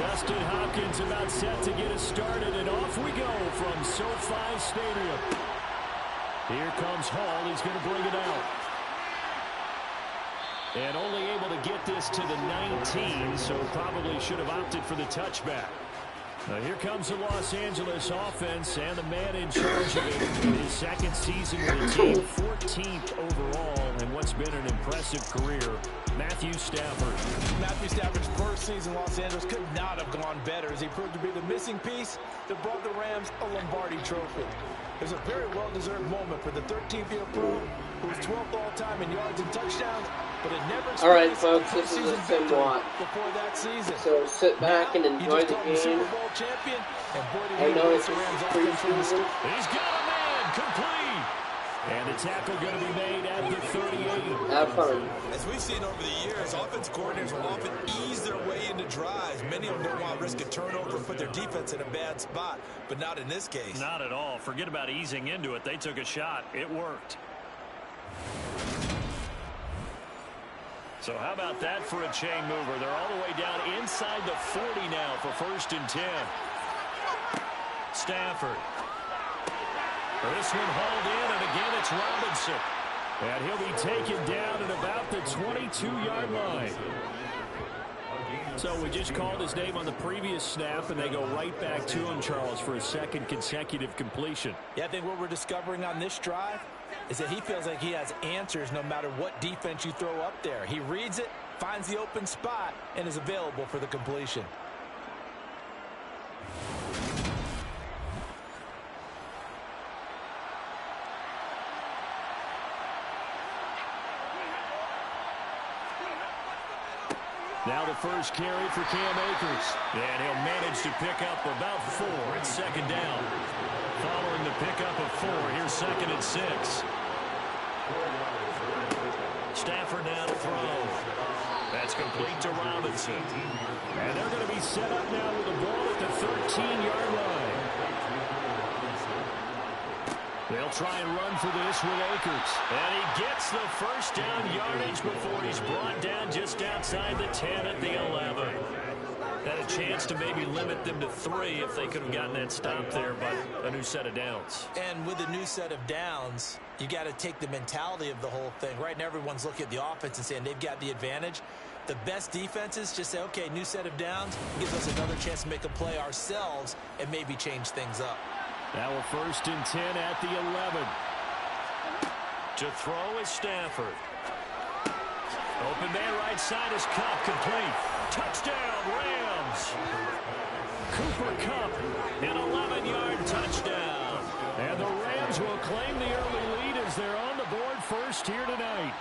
Justin Hopkins about set to get us started, and off we go from SoFi Stadium. Here comes Hall. He's going to bring it out. And only able to get this to the 19, so probably should have opted for the touchback. Now here comes the Los Angeles offense, and the man in charge of it in his second season with the team, 14th overall, and what's been an impressive career, Matthew Stafford. Matthew Stafford's first season in Los Angeles could not have gone better, as he proved to be the missing piece that brought the Rams a Lombardi trophy. It was a very well-deserved moment for the 13th-year pro, who was 12th all-time in yards and touchdowns, but it never experienced. All right, folks, this is a somewhat. Before that season. So sit back and enjoy the game. Super Bowl champion, and boy, I know it's He's preseason. got a man complete. And the tackle going to be made at the 38. Have fun. As we've seen over the years, offensive coordinators will often ease their way into drives. Many of them don't want to risk a turnover and put their defense in a bad spot, but not in this case. Not at all. Forget about easing into it. They took a shot. It worked. So how about that for a chain mover? They're all the way down inside the 40 now for 1st and 10. Stafford. This one hauled in, and again it's Robinson. And he'll be taken down at about the 22-yard line. So we just called his name on the previous snap, and they go right back to him, Charles, for a second consecutive completion. Yeah, I think what we're discovering on this drive is that he feels like he has answers no matter what defense you throw up there. He reads it, finds the open spot, and is available for the completion. Now the first carry for Cam Akers. And he'll manage to pick up about 4. It's 2nd down. Following the pickup of 4, here's 2nd and 6. Stafford now to throw. That's complete to Robinson. And they're going to be set up now with the ball at the 13-yard line. They'll try and run for this with Akers. And he gets the first down yardage before he's brought down just outside the 10 at the 11. Had a chance to maybe limit them to 3 if they could have gotten that stop there, but a new set of downs. And with a new set of downs, you got to take the mentality of the whole thing. Right now, everyone's looking at the offense and saying they've got the advantage. The best defenses just say, okay, new set of downs, gives us another chance to make a play ourselves and maybe change things up. Now a 1st and 10 at the 11. To throw is Stafford. Open man right side is Kupp, complete. Touchdown, Rams. Cooper Kupp, an 11-yard touchdown. And the Rams will claim the early lead as they're on the board first here tonight.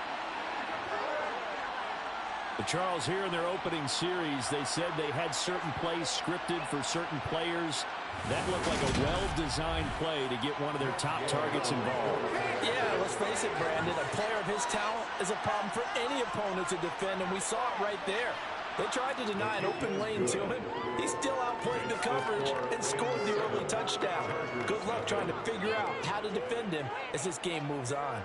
But Charles, here in their opening series, they said they had certain plays scripted for certain players. That looked like a well-designed play to get one of their top targets involved. Yeah, let's face it, Brandon. A player of his talent is a problem for any opponent to defend, and we saw it right there. They tried to deny an open lane to him. He still outplayed the coverage and scored the early touchdown. Good luck trying to figure out how to defend him as this game moves on.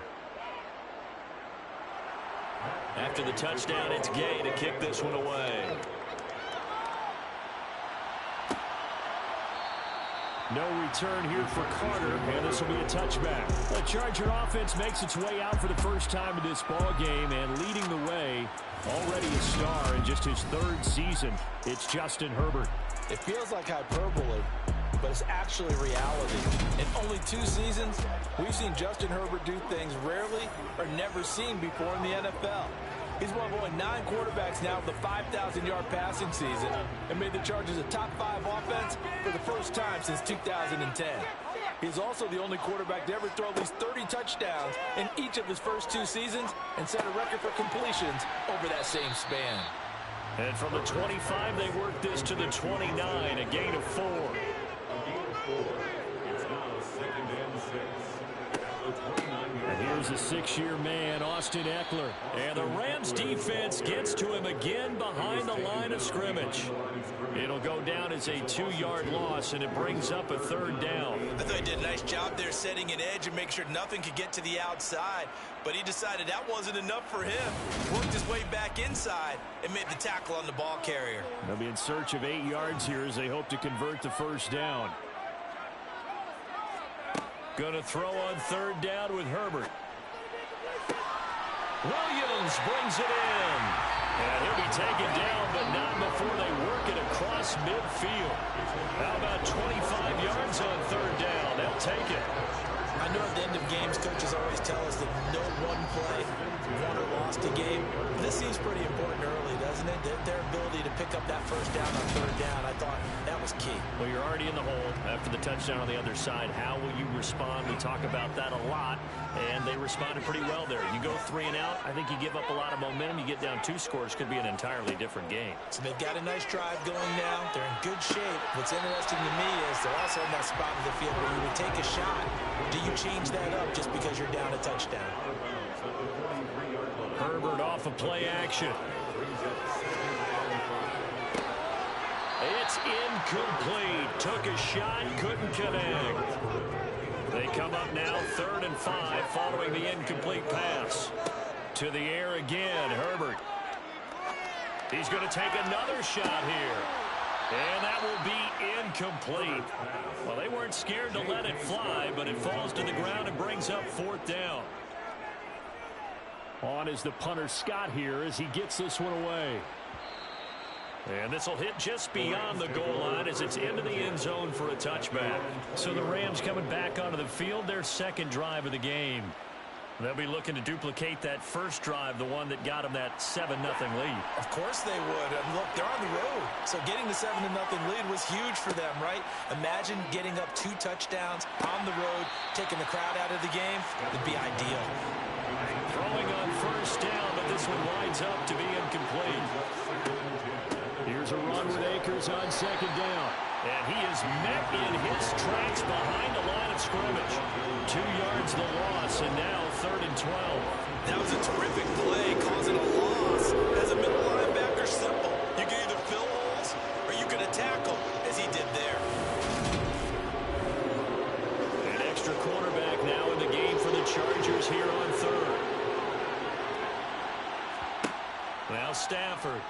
After the touchdown, it's Gay to kick this one away. No return here for Carter, and this will be a touchback. The Charger offense makes its way out for the first time in this ball game, and leading the way, already a star in just his 3rd season, it's Justin Herbert. It feels like hyperbole, but it's actually reality. In only 2 seasons, we've seen Justin Herbert do things rarely or never seen before in the NFL. He's one of only 9 quarterbacks now with a 5,000-yard passing season and made the Chargers a top 5 offense for the first time since 2010. He's also the only quarterback to ever throw at least 30 touchdowns in each of his first 2 seasons and set a record for completions over that same span. And from the 25, they work this to the 29, a gain of 4. And here's Here's a 6-year man, Austin Eckler. And the Rams defense gets to him again behind the line of scrimmage. It'll go down as a 2-yard loss, and it brings up a 3rd down. I thought he did a nice job there setting an edge and making sure nothing could get to the outside. But he decided that wasn't enough for him. Worked his way back inside and made the tackle on the ball carrier. They'll be in search of 8 yards here as they hope to convert the 1st down. Going to throw on 3rd down with Herbert. Williams brings it in. And he'll be taken down, but not before they work it across midfield. How about 25 yards on 3rd down? They'll take it. I know at the end of games, coaches always tell us that no one play won or lost a game. This seems pretty important early, doesn't it? Their ability to pick up that 1st down on 3rd down, I thought that was key. Well, you're already in the hole after the touchdown on the other side. How will you respond? We talk about that a lot, and they responded pretty well there. You go 3 and out, I think you give up a lot of momentum. You get down 2 scores, could be an entirely different game. So they've got a nice drive going now. They're in good shape. What's interesting to me is they're also in that spot of the field where you would take a shot. Do you change that up just because you're down a touchdown? Herbert off of play action. It's incomplete. Took a shot, couldn't connect. They come up now 3rd and 5 following the incomplete pass. To the air again, Herbert. He's going to take another shot here. And that will be incomplete. Well, they weren't scared to let it fly, but it falls to the ground and brings up 4th down. On is the punter Scott here as he gets this one away. And this will hit just beyond the goal line as it's into the end zone for a touchback. So the Rams coming back onto the field, their 2nd drive of the game. They'll be looking to duplicate that 1st drive, the one that got them that 7-0 lead. Of course they would. Look, they're on the road. So getting the 7-0 lead was huge for them, right? Imagine getting up 2 touchdowns on the road, taking the crowd out of the game. It'd be ideal. Throwing on 1st down, but this one winds up to be incomplete. Here's a run with Akers on 2nd down. And he is met in his tracks behind the line of scrimmage. 2 yards the loss, and now 3rd and 12. That was a terrific play, causing a loss. As a middle linebacker, simple. You can either fill holes or you can attack them, as he did there. An extra quarterback now in the game for the Chargers here on 3rd. Now Stafford.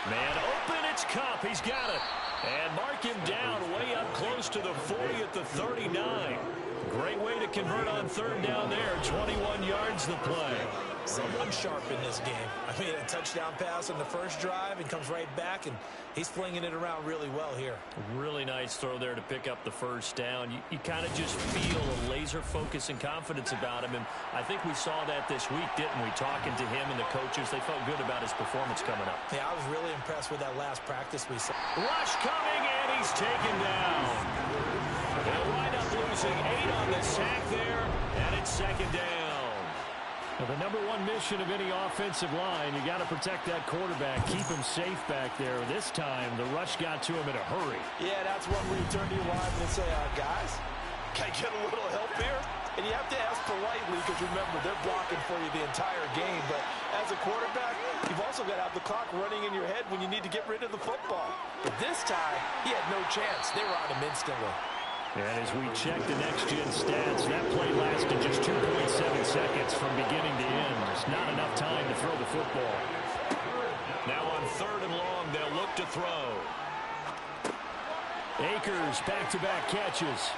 Man open, it's Cup. He's got it. And mark him down way up close to the 40 at the 39. Great way to convert on 3rd down there. 21 yards the play. Someone sharp in this game. I mean, a touchdown pass on the 1st drive and comes right back, and he's flinging it around really well here. Really nice throw there to pick up the 1st down. You kind of just feel a laser focus and confidence about him, and I think we saw that this week, didn't we? Talking to him and the coaches, they felt good about his performance coming up. Yeah, I was really impressed with that last practice we saw. Rush coming, and he's taken down. They'll wind up losing 8 on the sack there, and it's 2nd down. Well, the #1 mission of any offensive line, you got to protect that quarterback, keep him safe back there. This time, the rush got to him in a hurry. Yeah, that's one where you turn to your lineman and say, guys, can I get a little help here? And you have to ask politely because, remember, they're blocking for you the entire game. But as a quarterback, you've also got to have the clock running in your head when you need to get rid of the football. But this time, he had no chance. They were on him instantly. And as we check the next-gen stats, that play lasted just 2.7 seconds from beginning to end. There's not enough time to throw the football. Now on 3rd and long, they'll look to throw. Akers back-to-back catches.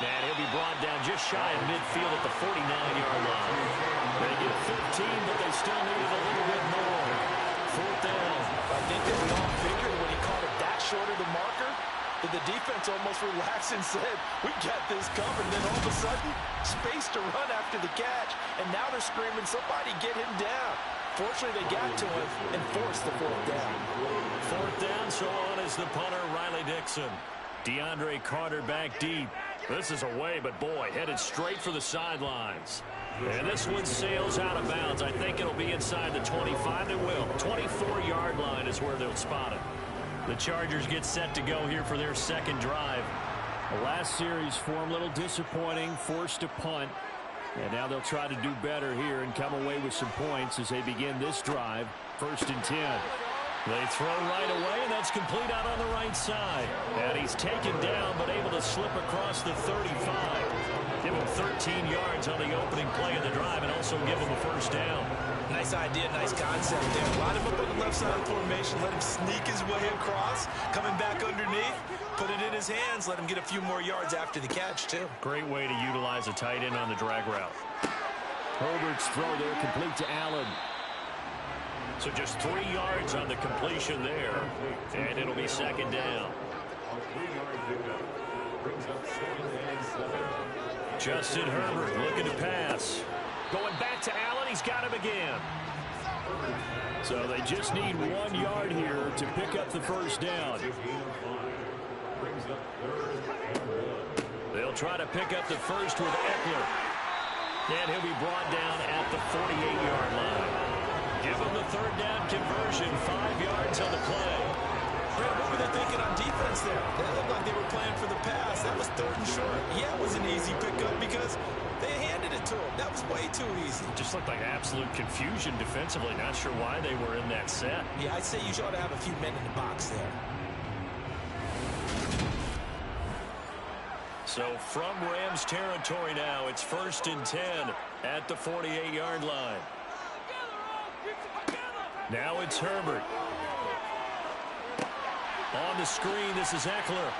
And he'll be brought down just shy of midfield at the 49-yard line. They get 15, but they still needed a little bit more. 4th down. I think that we all figured when he caught it that short of the marker, that the defense almost relaxed and said, we got this covered. And then all of a sudden, space to run after the catch. And now they're screaming, somebody get him down. Fortunately, they got to him and forced the 4th down. 4th down, so on is the punter, Riley Dixon. DeAndre Carter back deep. This is away, but boy, headed straight for the sidelines. And this one sails out of bounds. I think it'll be inside the 25. It will. 24-yard line is where they'll spot it. The Chargers get set to go here for their 2nd drive. The last series for him, a little disappointing, forced to punt. And now they'll try to do better here and come away with some points as they begin this drive. 1st and 10. They throw right away, and that's complete out on the right side. And he's taken down, but able to slip across the 35. Give him 13 yards on the opening play of the drive and also give him a 1st down. Nice idea, nice concept there. Line him up on the left side of the formation, let him sneak his way across, coming back underneath, put it in his hands, let him get a few more yards after the catch, too. Great way to utilize a tight end on the drag route. Herbert's throw there complete to Allen. So just 3 yards on the completion there, and it'll be 2nd down. Justin Herbert looking to pass. Going back to Allen, he's got him again. So they just need 1 yard here to pick up the 1st down. They'll try to pick up the 1st with Eckler. And he'll be brought down at the 48-yard line. Give him the 3rd down conversion, 5 yards on the play. Brad, what were they thinking on defense there? They looked like they were playing for the pass. That was 3rd and short. Yeah, it was an easy pickup because they handed it to him. That was way too easy. Just looked like absolute confusion defensively. Not sure why they were in that set. Yeah, I'd say you ought to have a few men in the box there. So from Rams territory now, it's 1st and 10 at the 48-yard line. Now it's Herbert. On the screen, this is Eckler.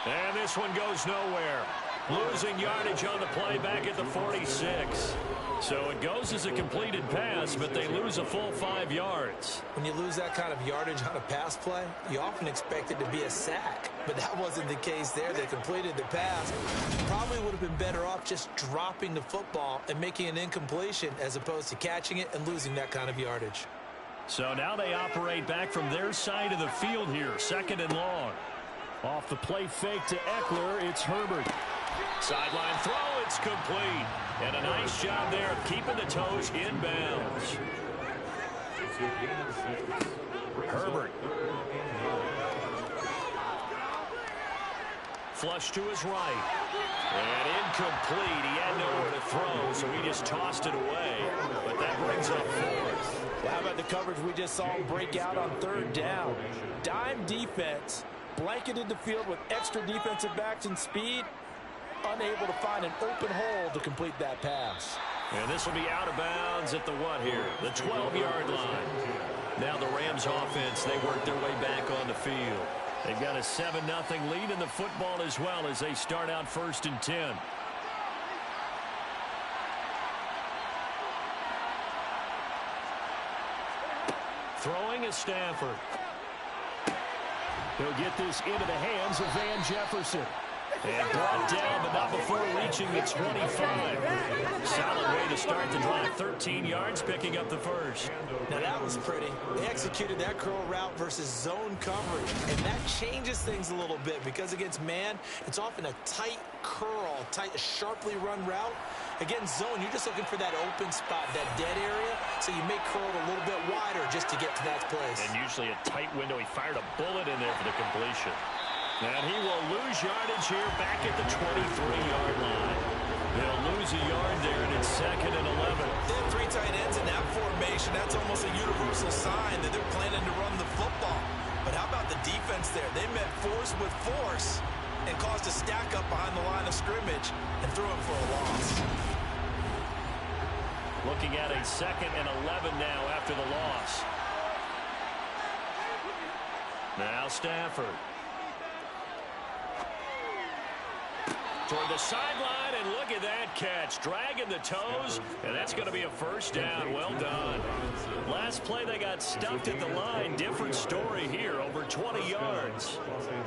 And this one goes nowhere. Losing yardage on the play back at the 46. So it goes as a completed pass, but they lose a full 5 yards. When you lose that kind of yardage on a pass play, you often expect it to be a sack. But that wasn't the case there. They completed the pass. Probably would have been better off just dropping the football and making an incompletion as opposed to catching it and losing that kind of yardage. So now they operate back from their side of the field here, 2nd and long. Off the play fake to Eckler, it's Herbert. Sideline throw, it's complete. And a nice job there of keeping the toes inbounds. Herbert. Flush to his right. And incomplete. He had nowhere to throw, so he just tossed it away. But that brings up 4th. How about the coverage we just saw him break out on 3rd down? Dime defense, blanketed the field with extra defensive backs and speed, unable to find an open hole to complete that pass. And this will be out of bounds at the what here? The 12-yard line. Now the Rams offense, they work their way back on the field. They've got a 7-0 lead in the football as well as they start out 1st and 10. Throwing is Stafford. He'll get this into the hands of Van Jefferson. And brought down, but not before reaching the 25. Solid way to start the drive. 13 yards, picking up the 1st. Now that was pretty. They executed that curl route versus zone coverage. And that changes things a little bit because against man, it's often a tight curl, sharply run route. Against zone, you're just looking for that open spot, that dead area, so you make curl a little bit wider just to get to that place. And usually a tight window. He fired a bullet in there for the completion. And he will lose yardage here back at the 23-yard line. They'll lose a yard there, and it's 2nd and 11. They have 3 tight ends in that formation. That's almost a universal sign that they're planning to run the football. But how about the defense there? They met force with force and caused a stack up behind the line of scrimmage and threw him for a loss. Looking at a 2nd and 11 now after the loss. Now Stafford. Toward the sideline, and look at that catch. Dragging the toes, and that's going to be a 1st down. Well done. Last play, they got stuffed at the line. Different story here, over 20 yards.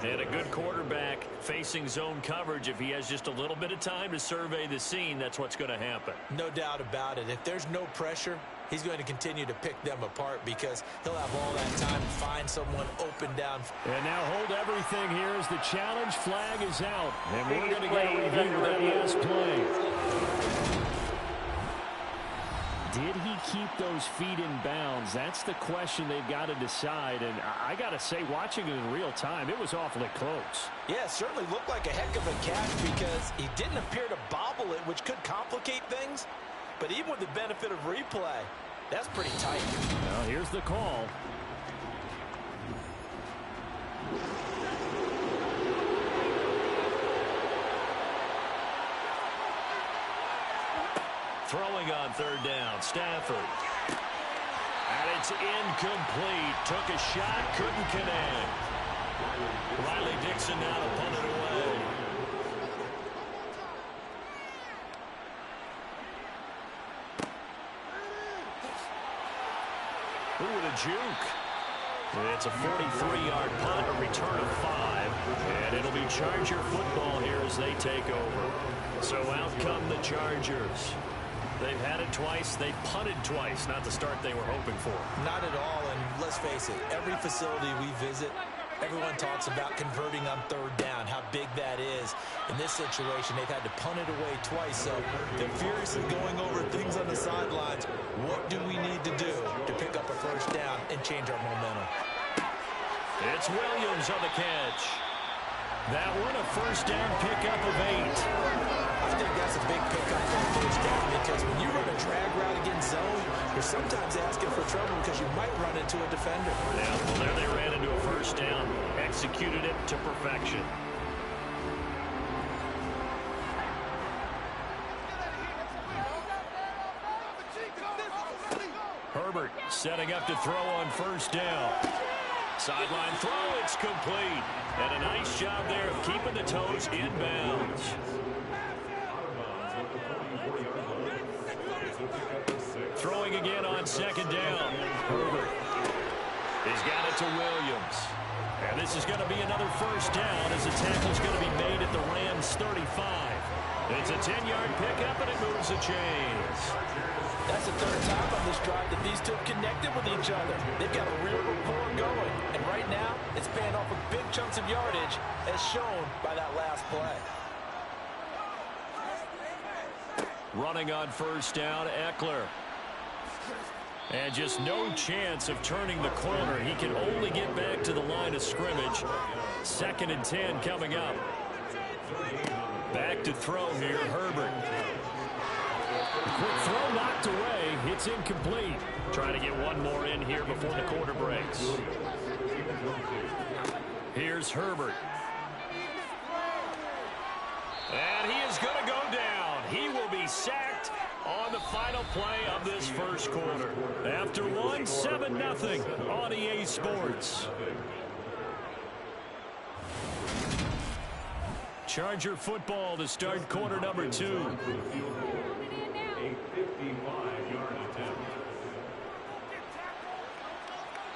And a good quarterback facing zone coverage. If he has just a little bit of time to survey the scene, that's what's going to happen. No doubt about it. If there's no pressure, he's going to continue to pick them apart because he'll have all that time to find someone open down. And now hold everything here as the challenge flag is out. And we're going to get a review of that last play. Did he keep those feet in bounds? That's the question they've got to decide. And I got to say, watching it in real time, it was awfully close. Yeah, it certainly looked like a heck of a catch because he didn't appear to bobble it, which could complicate things. But even with the benefit of replay, that's pretty tight. Well, here's the call. Throwing on third down, Stafford. And it's incomplete. Took a shot, couldn't connect. Riley Dixon now to punt it away. Ooh, with a juke. It's a 43-yard punt, a return of 5. And it'll be Charger football here as they take over. So out come the Chargers. They've had it twice. They punted twice. Not the start they were hoping for. Not at all. And let's face it, every facility we visit, everyone talks about converting on third down, how big that is. In this situation, they've had to punt it away twice. So they're furiously going over things on the sidelines. What do we need to do to pick up a first down and change our momentum? It's Williams on the catch. That one, a first down pickup of 8. I think that's a big pickup for the first down because when you run a drag route against zone, you're sometimes asking for trouble because you might run into a defender. Yeah, well, there they ran into a first down. Executed it to perfection. Herbert setting up to throw on first down. Sideline throw, it's complete. And a nice job there of keeping the toes in bounds. Throwing again on second down. Herbert. He's got it to Williams. And this is going to be another first down as the tackle's going to be made at the Rams 35. It's a 10-yard pickup, and it moves the chains. That's the third time on this drive that these two connected with each other. They've got a real rapport going. And right now, it's paying off with big chunks of yardage, as shown by that last play. Running on first down, Eckler. And just no chance of turning the corner. He can only get back to the line of scrimmage. 2nd and 10 coming up. Back to throw here, Herbert. Quick throw knocked away. It's incomplete. Trying to get one more in here before the quarter breaks. Here's Herbert. And he is going to go down. He will be sacked on the final play of this first quarter. After one, 7-0 on EA Sports. Charger football to start quarter number 2.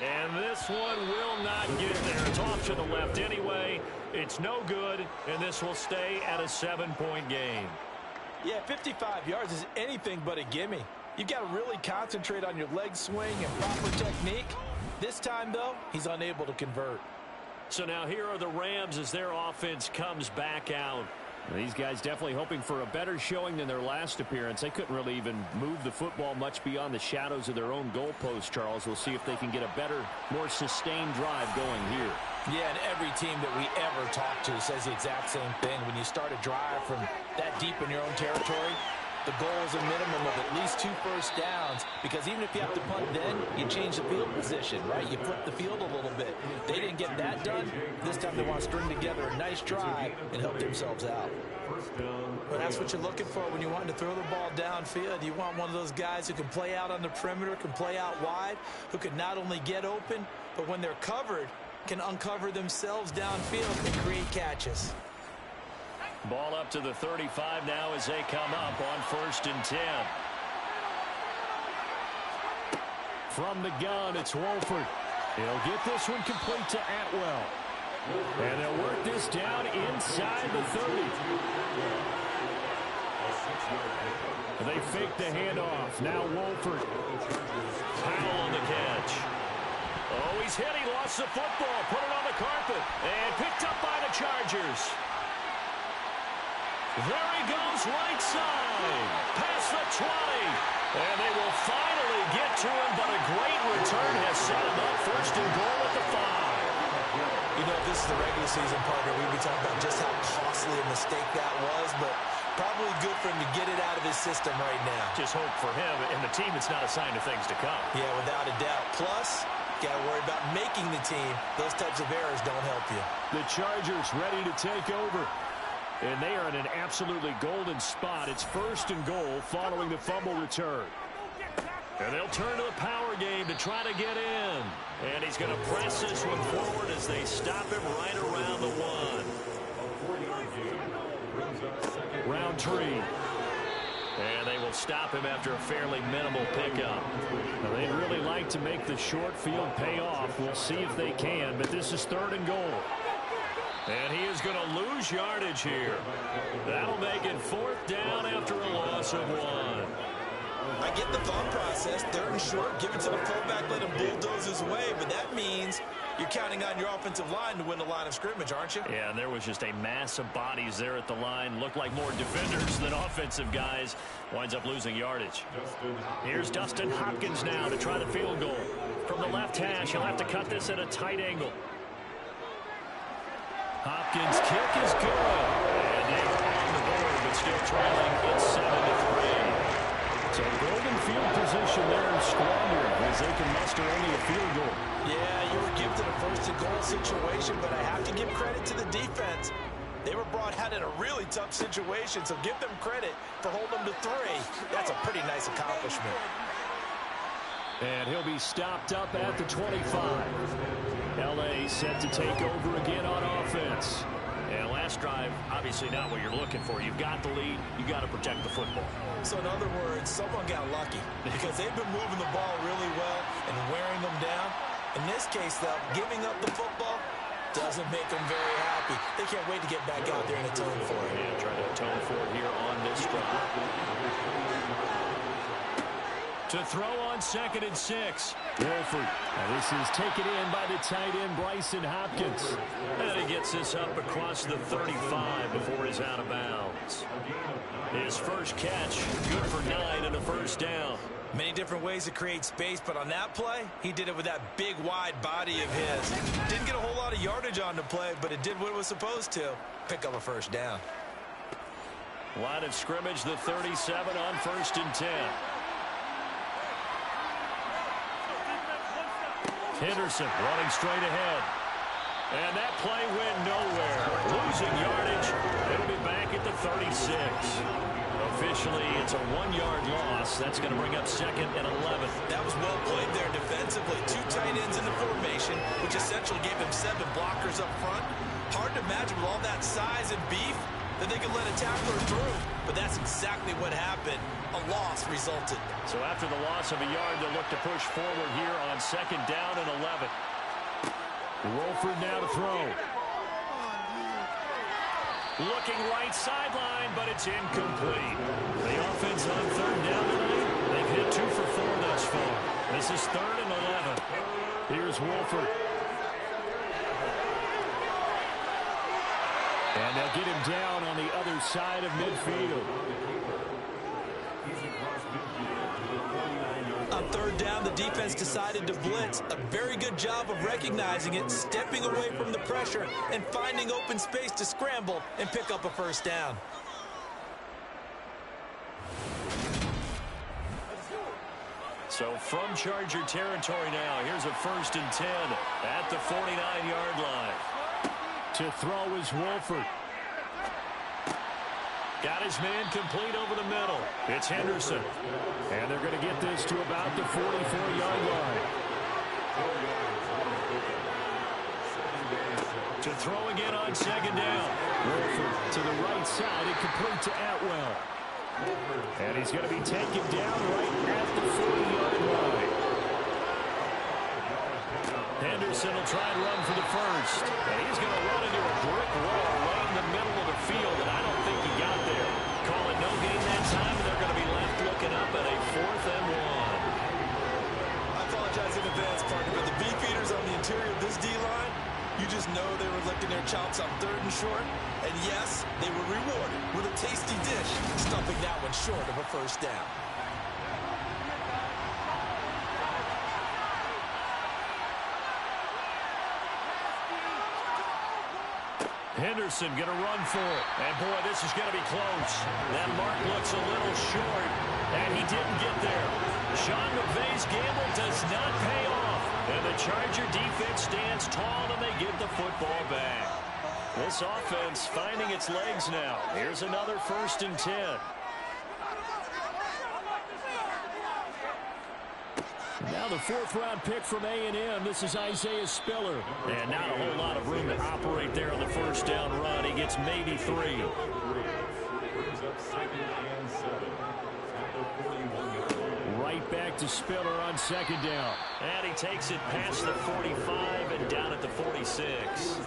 And this one will not get there. It's off to the left anyway. It's no good, and this will stay at a 7-point game. Yeah, 55 yards is anything but a gimme. You've got to really concentrate on your leg swing and proper technique. This time, though, he's unable to convert. So now here are the Rams as their offense comes back out. These guys definitely hoping for a better showing than their last appearance. They couldn't really even move the football much beyond the shadows of their own goalpost, Charles. We'll see if they can get a better, more sustained drive going here. Yeah, and every team that we ever talk to says the exact same thing. When you start a drive from that deep in your own territory, the goal is a minimum of at least 2 first downs, because even if you have to punt then, you change the field position, right? You flip the field a little bit. They didn't get that done. This time they want to string together a nice drive and help themselves out. Well, that's what you're looking for when you want to throw the ball downfield. You want one of those guys who can play out on the perimeter, can play out wide, who can not only get open, but when they're covered, can uncover themselves downfield and create catches. Ball up to the 35 now as they come up on 1st and 10. From the gun, it's Wolford. He'll get this one complete to Atwell. And they'll work this down inside the 30. They fake the handoff. Now Wolford. Powell on the catch. Oh, he's hit. He lost the football. Put it on the carpet. And picked up by the Chargers. There he goes, right side. Past the 20. And they will finally get to him, but a great return has set him up. First and goal at the 5. You know, this is the regular season, partner. We've been talking about just how costly a mistake that was, but probably good for him to get it out of his system right now. Just hope for him and the team it's not a sign of things to come. Yeah, without a doubt. Plus, got to worry about making the team. Those types of errors don't help you. The Chargers ready to take over. And they are in an absolutely golden spot. It's first and goal following the fumble return. And they'll turn to the power game to try to get in. And he's going to press this one forward as they stop him right around the 1. Round 3. And they will stop him after a fairly minimal pickup. Now, they'd really like to make the short field pay off. We'll see if they can, but this is third and goal. And he is going to lose yardage here. That'll make it fourth down after a loss of 1. I get the thought process. Third and short, give it to the fullback, let him bulldoze his way. But that means you're counting on your offensive line to win the line of scrimmage, aren't you? Yeah, and there was just a mass of bodies there at the line. Looked like more defenders than offensive guys. Winds up losing yardage. Here's Dustin Hopkins now to try the field goal. From the left hash, he'll have to cut this at a tight angle. Hopkins' kick is good. And they are on the board, but still trailing. It's 7-3. So golden field position there in squander as they can muster only a field goal. Yeah, you were gifted a first and goal situation, but I have to give credit to the defense. They were brought out in a really tough situation, so give them credit for holding them to 3. That's a pretty nice accomplishment. And he'll be stopped up at the 25. L.A. set to take over again on offense. And last drive, obviously not what you're looking for. You've got the lead. You've got to protect the football. So in other words, someone got lucky because they've been moving the ball really well and wearing them down. In this case, though, giving up the football doesn't make them very happy. They can't wait to get back out there and atone for it. Yeah, trying to atone for it here on this drive. To throw on 2nd and 6. Wolford. Now this is taken in by the tight end, Bryson Hopkins. And he gets this up across the 35 before he's out of bounds. His first catch, good for 9 and a first down. Many different ways to create space, but on that play, he did it with that big, wide body of his. Didn't get a whole lot of yardage on the play, but it did what it was supposed to. Pick up a first down. Line of scrimmage, the 37 on 1st and 10. Henderson running straight ahead. And that play went nowhere. Losing yardage. It'll be back at the 36. Officially, it's a 1-yard loss. That's going to bring up 2nd and 11. That was well played there defensively. 2 tight ends in the formation, which essentially gave them 7 blockers up front. Hard to imagine with all that size and beef that they could let a tackler through. But that's exactly what happened. A loss resulted. So after the loss of a yard, they'll look to push forward here on 2nd down and 11. Wolford now to throw. Looking right sideline, but it's incomplete. The offense on 3rd down tonight, they've hit 2 for 4 thus far. This is 3rd and 11. Here's Wolford. And they'll get him down on the other side of midfield. On 3rd down, the defense decided to blitz. A very good job of recognizing it, stepping away from the pressure, and finding open space to scramble and pick up a first down. So from Charger territory now, here's a 1st and 10 at the 49-yard line. To throw is Wolford. Got his man complete over the middle. It's Henderson. And they're going to get this to about the 44-yard line. To throw again on 2nd down. Wolford to the right side and complete to Atwell. And he's going to be taken down right at the 40-yard line. Henderson will try and run for the first. And he's going to run into a brick wall right in the middle of the field, and I don't think he got there. Call it no gain that time, and they're going to be left looking up at a 4th and 1. I apologize in advance, partner, but the beefeaters on the interior of this D-line, you just know they were licking their chops on 3rd and short. And yes, they were rewarded with a tasty dish, stuffing that one short of a first down. Henderson going to run for it. And, boy, this is going to be close. That mark looks a little short, and he didn't get there. Sean McVay's gamble does not pay off. And the Charger defense stands tall, and they get the football back. This offense finding its legs now. Here's another 1st and 10. Now the 4th-round pick from A&M. This is Isaiah Spiller. And not a whole lot of room to operate there on the first down run. He gets maybe 3. Right back to Spiller on 2nd down. And he takes it past the 45 and down at the 46.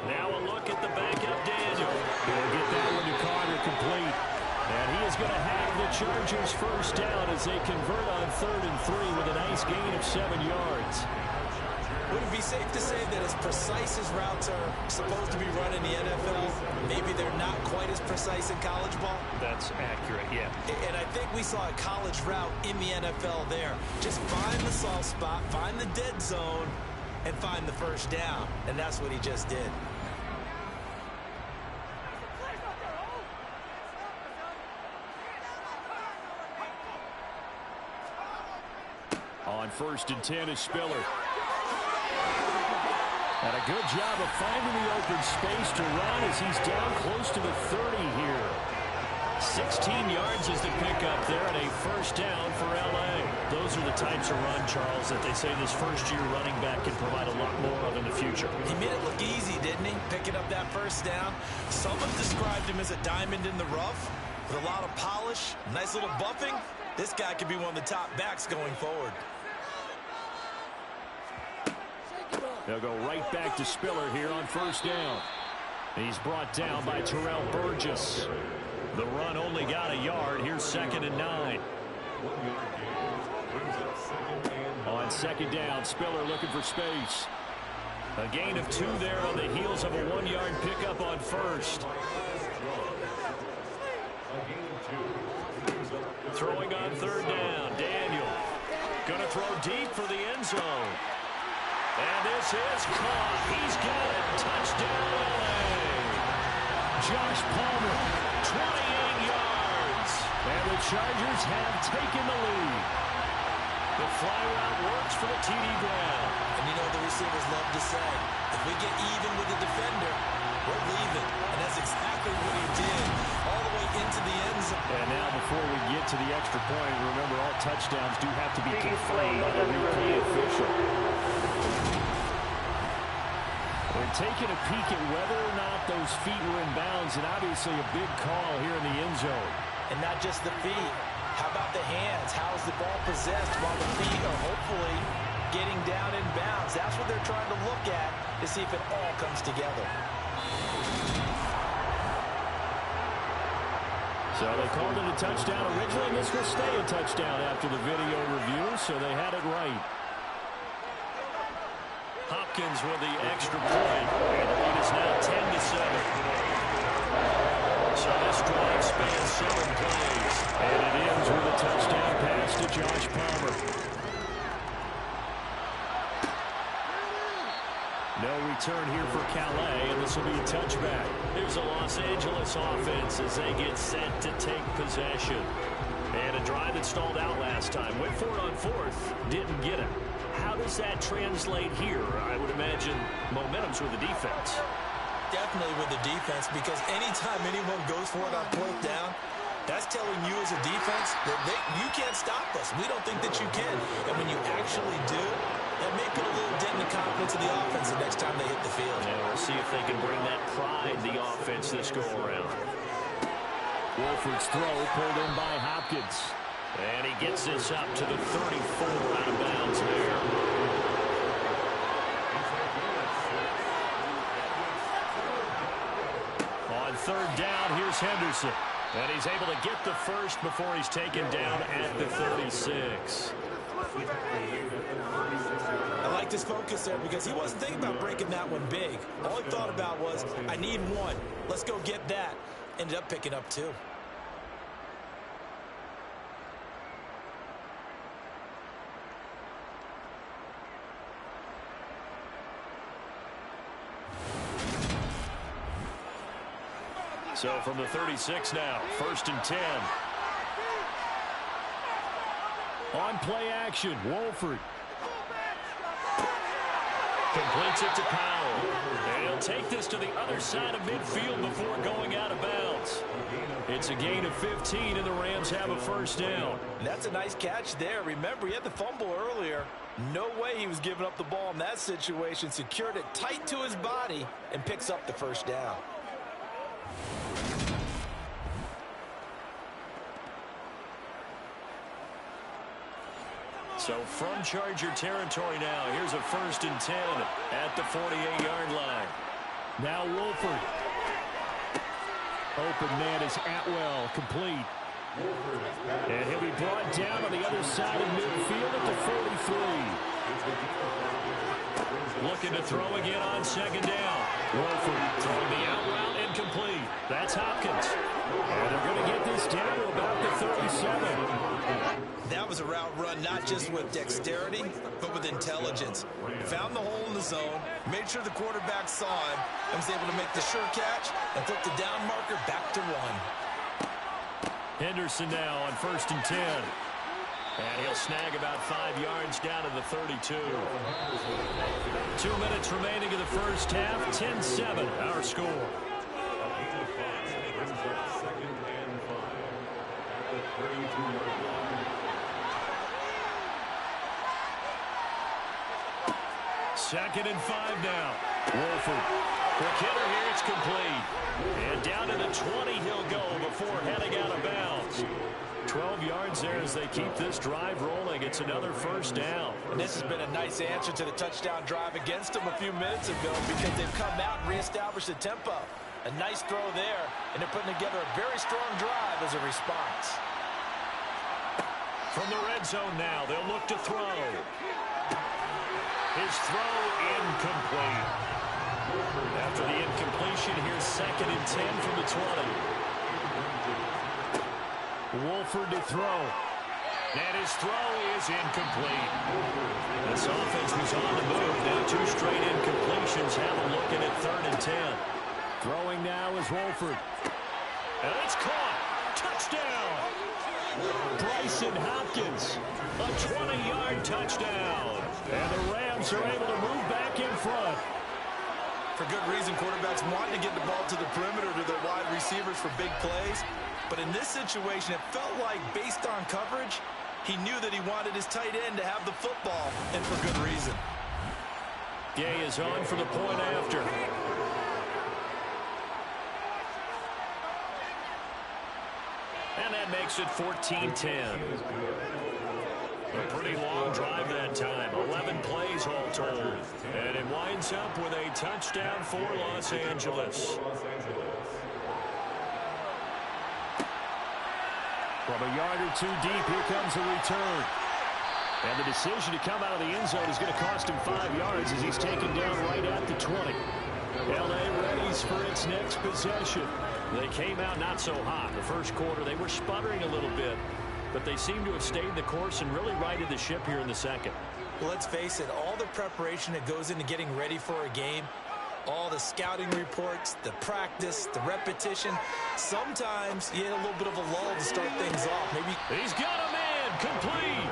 Now a look at the backup Daniel. He'll get that one to Carter complete. And he is going to have the Chargers first down as they convert on 3rd and 3 with a nice gain of 7 yards. Would it be safe to say that as precise as routes are supposed to be run in the NFL, maybe they're not quite as precise in college ball? That's accurate, yeah. And I think we saw a college route in the NFL there. Just find the soft spot, find the dead zone, and find the first down. And that's what he just did. On 1st and 10 is Spiller. And a good job of finding the open space to run as he's down close to the 30 here. 16 yards is the pickup there and a first down for L.A. Those are the types of run, Charles, that they say this first-year running back can provide a lot more of in the future. He made it look easy, didn't he? Picking up that first down. Some have described him as a diamond in the rough with a lot of polish, nice little buffing. This guy could be one of the top backs going forward. They'll go right back to Spiller here on first down. He's brought down by Terrell Burgess. The run only got a yard. Here's 2nd and 9. On 2nd down, Spiller looking for space. A gain of 2 there on the heels of a 1-yard pickup on first. Throwing on 3rd down, Daniel. Gonna throw deep for the end zone. And this is caught. He's got it. Touchdown, LA. Josh Palmer, 28 yards. And the Chargers have taken the lead. The fly route works for the TD Brown. And you know what the receivers love to say? If we get even with the defender, we're leaving. And that's exactly what he did. All the way into the end zone. And now before we get to the extra point, remember all touchdowns do have to be confirmed by the replay official. We're taking a peek at whether or not those feet were in bounds, and obviously a big call here in the end zone. And not just the feet. How about the hands? How is the ball possessed while the feet are hopefully getting down in bounds? That's what they're trying to look at to see if it all comes together. So they called it a touchdown originally. This will stay a touchdown after the video review, so they had it right. Hopkins with the extra point, and the lead is now 10-7. So this drive spans 7 plays, and it ends with a touchdown pass to Josh Palmer. No return here for Calais, and this will be a touchback. Here's a Los Angeles offense as they get set to take possession. And a drive that stalled out last time. Went for it on 4th, didn't get it. How does that translate here? I would imagine momentum's with the defense. Definitely with the defense, because anytime anyone goes for it on 4th down, that's telling you as a defense that you can't stop us. We don't think that you can. And when you actually do, that may put a little dent in the confidence of the offense the next time they hit the field. And we'll see if they can bring that pride to the offense this go-around. Wolford's throw pulled in by Hopkins. And he gets this up to the 34 out of bounds there. On 3rd down, here's Henderson. And he's able to get the first before he's taken down at the 36. I like his focus there because he wasn't thinking about breaking that one big. All he thought about was, I need one. Let's go get that. Ended up picking up two. So from the 36 now, 1st and 10. On play action, Wolford. Completes it to Powell. And he'll take this to the other side of midfield before going out of bounds. It's a gain of 15, and the Rams have a first down. That's a nice catch there. Remember, he had the fumble earlier. No way he was giving up the ball in that situation. Secured it tight to his body and picks up the first down. So from Charger territory now, here's a 1st and 10 at the 48-yard line. Now Wolford. Open man is Atwell, complete. And he'll be brought down on the other side of midfield at the 43. Looking to throw again on 2nd down. Wolford throwing the out route incomplete. That's Hopkins. And they're going to get this down to about the 37. That was a route run not just with dexterity, but with intelligence. Found the hole in the zone, made sure the quarterback saw him, and was able to make the sure catch and flip the down marker back to 1. Henderson now on 1st and 10. And he'll snag about 5 yards down to the 32. 2 minutes remaining in the first half. 10-7, our score. Second and 5 now. Wolford. Quick hitter here. It's complete. And down to the 20 he'll go before heading out of bounds. 12 yards there as they keep this drive rolling. It's another first down. And this has been a nice answer to the touchdown drive against them a few minutes ago because they've come out and reestablished the tempo. A nice throw there, and they're putting together a very strong drive as a response. From the red zone now, they'll look to throw. His throw incomplete. After the incompletion, here's 2nd and 10 from the 20. Wolford to throw. And his throw is incomplete. This offense was on the move. Now 2 straight incompletions have them looking at 3rd and 10. Throwing now is Wolford. And it's caught. Touchdown. Bryson Hopkins. A 20-yard touchdown. And the Rams are able to move back in front. For good reason, quarterbacks want to get the ball to the perimeter to their wide receivers for big plays. But in this situation, it felt like, based on coverage, he knew that he wanted his tight end to have the football, and for good reason. Gay is on for the point after. And that makes it 14-10. A pretty long drive that time. 11 plays all told. And it winds up with a touchdown for Los Angeles. From a yard or 2 deep, here comes the return. And the decision to come out of the end zone is going to cost him 5 yards as he's taken down right at the 20. L.A. readies for its next possession. They came out not so hot. The first quarter, they were sputtering a little bit, but they seem to have stayed the course and really righted the ship here in the second. Well, let's face it, all the preparation that goes into getting ready for a game, all the scouting reports, the practice, the repetition, sometimes you hit a little bit of a lull to start things off. Maybe he's got a man complete.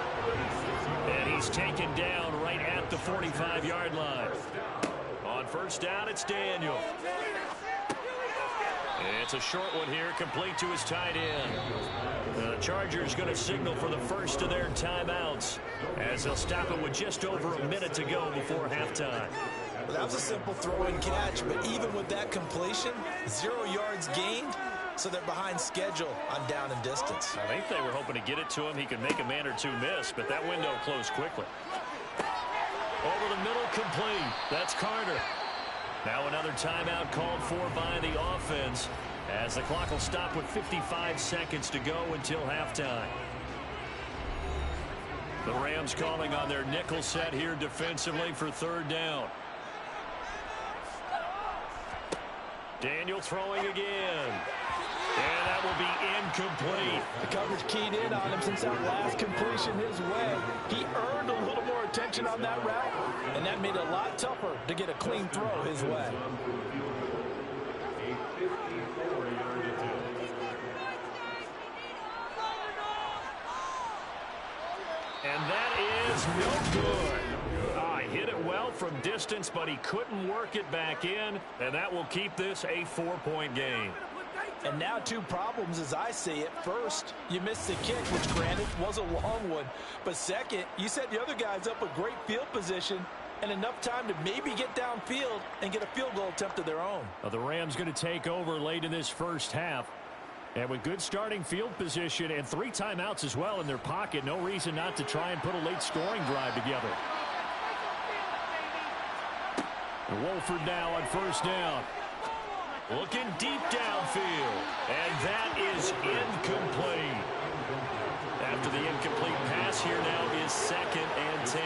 And he's taken down right at the 45-yard line. On first down, it's Daniel. It's a short one here, complete to his tight end. The Chargers going to signal for the first of their timeouts as they'll stop it with just over a minute to go before halftime. Well, that was a simple throw-in catch, but even with that completion, 0 yards gained, so they're behind schedule on down and distance. I think they were hoping to get it to him. He could make a man or two miss, but that window closed quickly. Over the middle, complete. That's Carter. Now another timeout called for by the offense as the clock will stop with 55 seconds to go until halftime. The Rams calling on their nickel set here defensively for third down. Daniel throwing again. And that will be incomplete. The coverage keyed in on him since that last completion his way. He earned a little more attention on that route, and that made it a lot tougher to get a clean throw his way. And that is no good. He hit it well from distance, but he couldn't work it back in, and that will keep this a 4-point game. And now 2 problems as I see it. First, you missed the kick, which granted was a long one. But second, you set the other guys up with great field position and enough time to maybe get downfield and get a field goal attempt of their own. Well, the Rams going to take over late in this first half. And with good starting field position and 3 timeouts as well in their pocket, no reason not to try and put a late scoring drive together. Wolford now on first down. Looking deep downfield. And that is incomplete. After the incomplete pass, here now is 2nd and 10.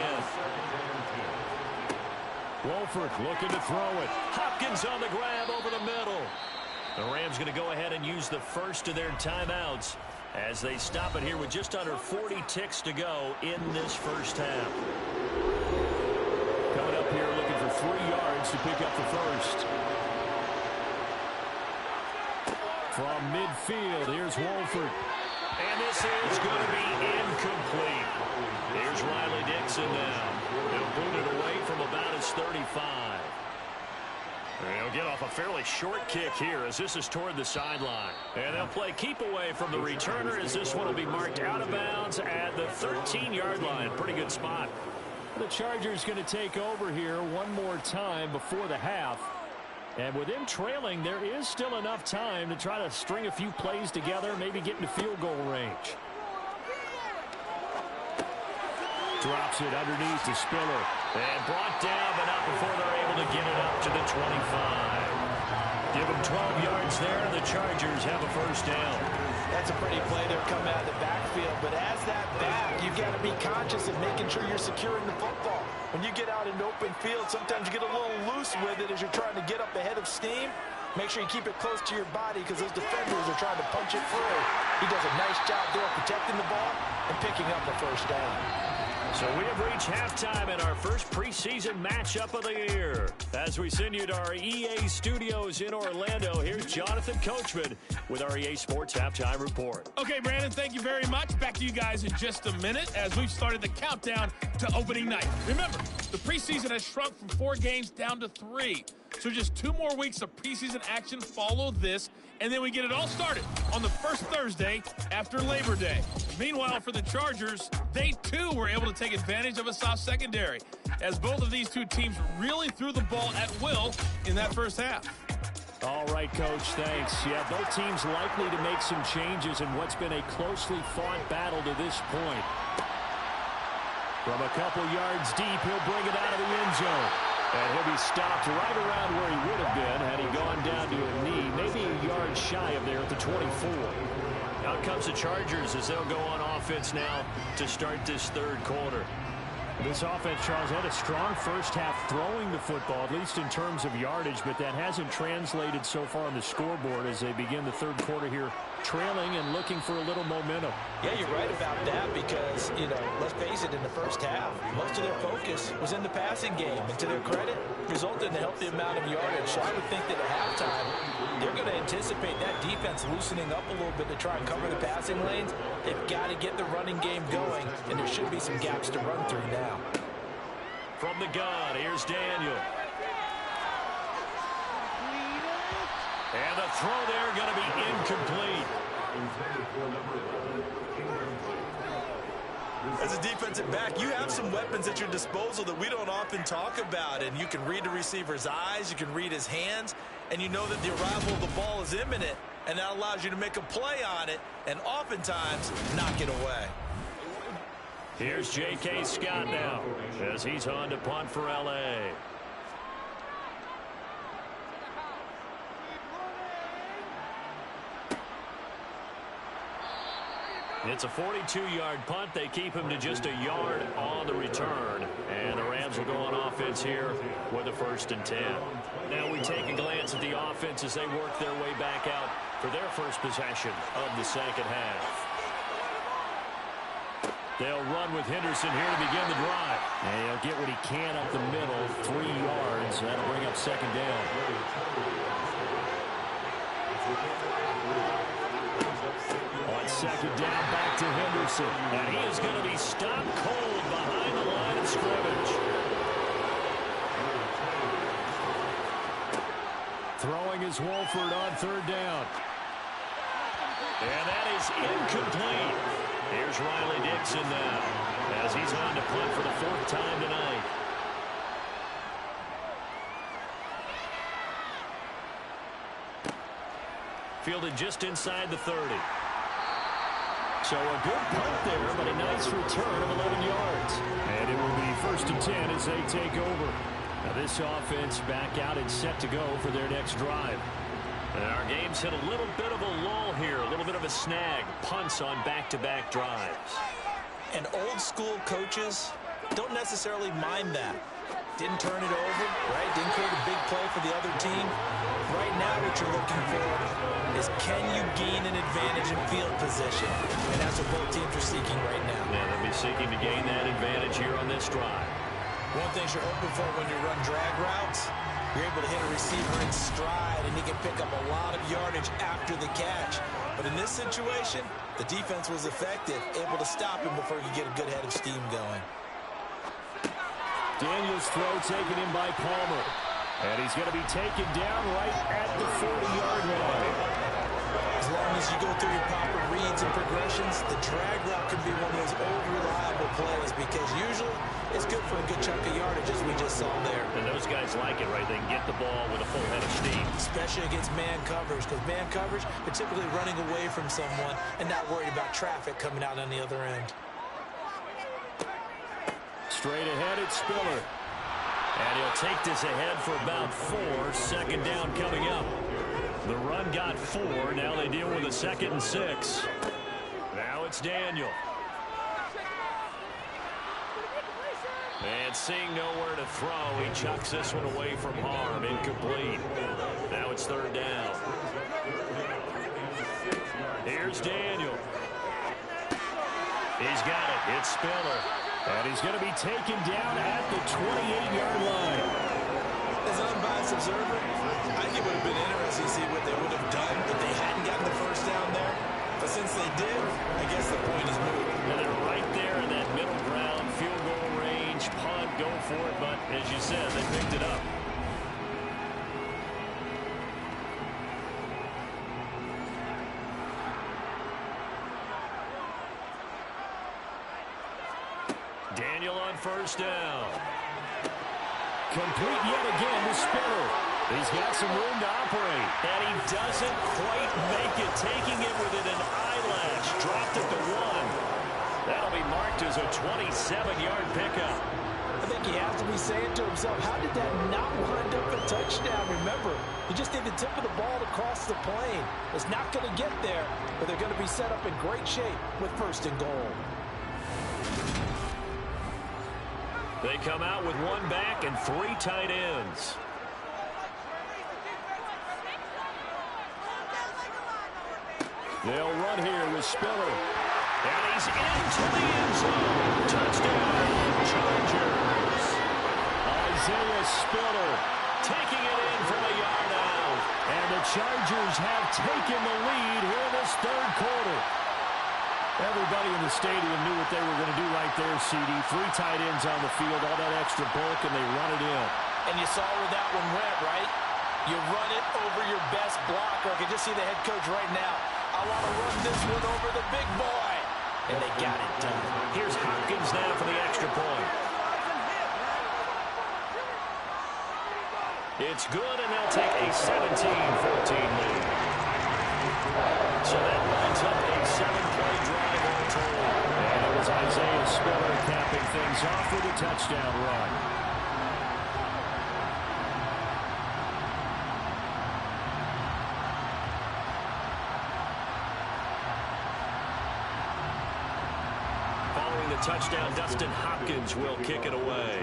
Wolford looking to throw it. Hopkins on the grab over the middle. The Rams going to go ahead and use the first of their timeouts as they stop it here with just under 40 ticks to go in this first half. Coming up here looking for 3 yards to pick up the first. From midfield, here's Wolford. And this is going to be incomplete. Here's Riley Dixon now. He'll boot it away from about his 35. He'll get off a fairly short kick here as this is toward the sideline. And they'll play keep away from the returner as this one will be marked out of bounds at the 13-yard line. Pretty good spot. The Chargers going to take over here one more time before the half. And with them trailing, there is still enough time to try to string a few plays together, maybe get into field goal range. Drops it underneath to Spiller. And brought down, but not before they're able to get it up to the 25. Give them 12 yards there, and the Chargers have a first down. That's a pretty play there coming out of the backfield. But as that back, you've got to be conscious of making sure you're securing the football. When you get out in open field, sometimes you get a little loose with it as you're trying to get up ahead of steam. Make sure you keep it close to your body because those defenders are trying to punch it through. He does a nice job there protecting the ball and picking up the first down. So we have reached halftime in our first preseason matchup of the year. As we send you to our EA studios in Orlando, here's Jonathan Coachman with our EA Sports Halftime Report. Okay, Brandon, thank you very much. Back to you guys in just a minute as we've started the countdown to opening night. Remember, the preseason has shrunk from 4 games down to 3. So just 2 more weeks of preseason action follow this, and then we get it all started on the first Thursday after Labor Day. Meanwhile, for the Chargers, they too were able to take advantage of a soft secondary, as both of these 2 teams really threw the ball at will in that first half. All right, Coach, thanks. Yeah, both teams likely to make some changes in what's been a closely fought battle to this point. From a couple yards deep, he'll bring it out of the end zone. And he'll be stopped right around where he would have been had he gone down to a knee, maybe a yard shy of there at the 24. Out comes the Chargers as they'll go on offense now to start this third quarter. This offense, Charles, had a strong first half throwing the football, at least in terms of yardage, but that hasn't translated so far on the scoreboard as they begin the third quarter here, trailing and looking for a little momentum. Yeah, you're right about that because, let's face it, in the first half, most of their focus was in the passing game. And to their credit, resulted in a healthy amount of yardage. So I would think that at halftime, they're going to anticipate that defense loosening up a little bit to try and cover the passing lanes. They've got to get the running game going, and there should be some gaps to run through now. From the gun, here's Daniel. And the throw there going to be incomplete. As a defensive back, you have some weapons at your disposal that we don't often talk about. And you can read the receiver's eyes, you can read his hands, and you know that the arrival of the ball is imminent. And that allows you to make a play on it and oftentimes knock it away. Here's J.K. Scott now as he's on to punt for L.A. It's a 42-yard punt. They keep him to just a yard on the return. And the Rams will go on offense here with a 1st and 10. Now we take a glance at the offense as they work their way back out for their first possession of the second half. They'll run with Henderson here to begin the drive. And he'll get what he can up the middle, 3 yards. That'll bring up 2nd down. On 2nd down, back to Henderson. And he is going to be stopped cold behind the line of scrimmage. Throwing is Wolford on 3rd down. And that is incomplete. Here's Riley Dixon now as he's on to punt for the 4th time tonight. Fielded just inside the 30. So a good punt there, but a nice return of 11 yards. And it will be 1st and 10 as they take over. Now this offense back out and set to go for their next drive. And our game's hit a little bit of a lull here, a little bit of a snag. Punts on back-to-back drives. And old-school coaches don't necessarily mind that. Didn't turn it over, right? Didn't create a big play for the other team. Right now what you're looking for is can you gain an advantage in field position? And that's what both teams are seeking right now. Yeah, they'll be seeking to gain that advantage here on this drive. One thing you're hoping for when you run drag routes, you're able to hit a receiver in stride, and he can pick up a lot of yardage after the catch. But in this situation, the defense was effective, able to stop him before you get a good head of steam going. Daniels' throw taken in by Palmer. And he's going to be taken down right at the 40-yard line. As long as you go through your proper reads and progressions, the drag route can be one of those old reliable plays because usually it's good for a good chunk of yardage, as we just saw there. And those guys like it, right? They can get the ball with a full head of steam. Especially against man coverage, because man coverage, they're typically running away from someone and not worried about traffic coming out on the other end. Straight ahead, it's Spiller. And he'll take this ahead for about 4. 2nd down coming up. The run got 4. Now they deal with a 2nd and 6. Now it's Daniel. And seeing nowhere to throw, he chucks this one away from harm. Incomplete. Now it's 3rd down. Here's Daniel. He's got it. It's Spiller. And he's going to be taken down at the 28-yard line. As an unbiased observer, I think it would have been interesting to see what they would have done if they hadn't gotten the 1st down there. But since they did, I guess the point is moot. And they're right there in that middle ground, field goal range, punt, go for it. But as you said, they picked it up. Daniel on 1st down. Complete yet again to Spiller. He's got some room to operate. And he doesn't quite make it, taking it within an eyelash. Dropped it to 1. That'll be marked as a 27-yard pickup. I think he has to be saying to himself, how did that not wind up a touchdown? Remember, you just need the tip of the ball to cross the plane. It's not going to get there, but they're going to be set up in great shape with 1st and goal. They come out with 1 back and 3 tight ends. They'll run here with Spiller. And he's into the end zone. Touchdown, Chargers. Isaiah Spiller taking it in from a yard out. And the Chargers have taken the lead here in this 3rd quarter. Everybody in the stadium knew what they were going to do right there, CD. 3 tight ends on the field, all that extra bulk, and they run it in. And you saw where that one went, right? You run it over your best blocker. I can just see the head coach right now. I want to run this one over the big boy. And they got it done. Here's Hopkins now for the extra point. It's good, and they'll take a 17-14 lead. So that lines up a 7-play drive all told. And it was Isaiah Spiller capping things off with a touchdown run. a touchdown. Dustin Hopkins will kick it away.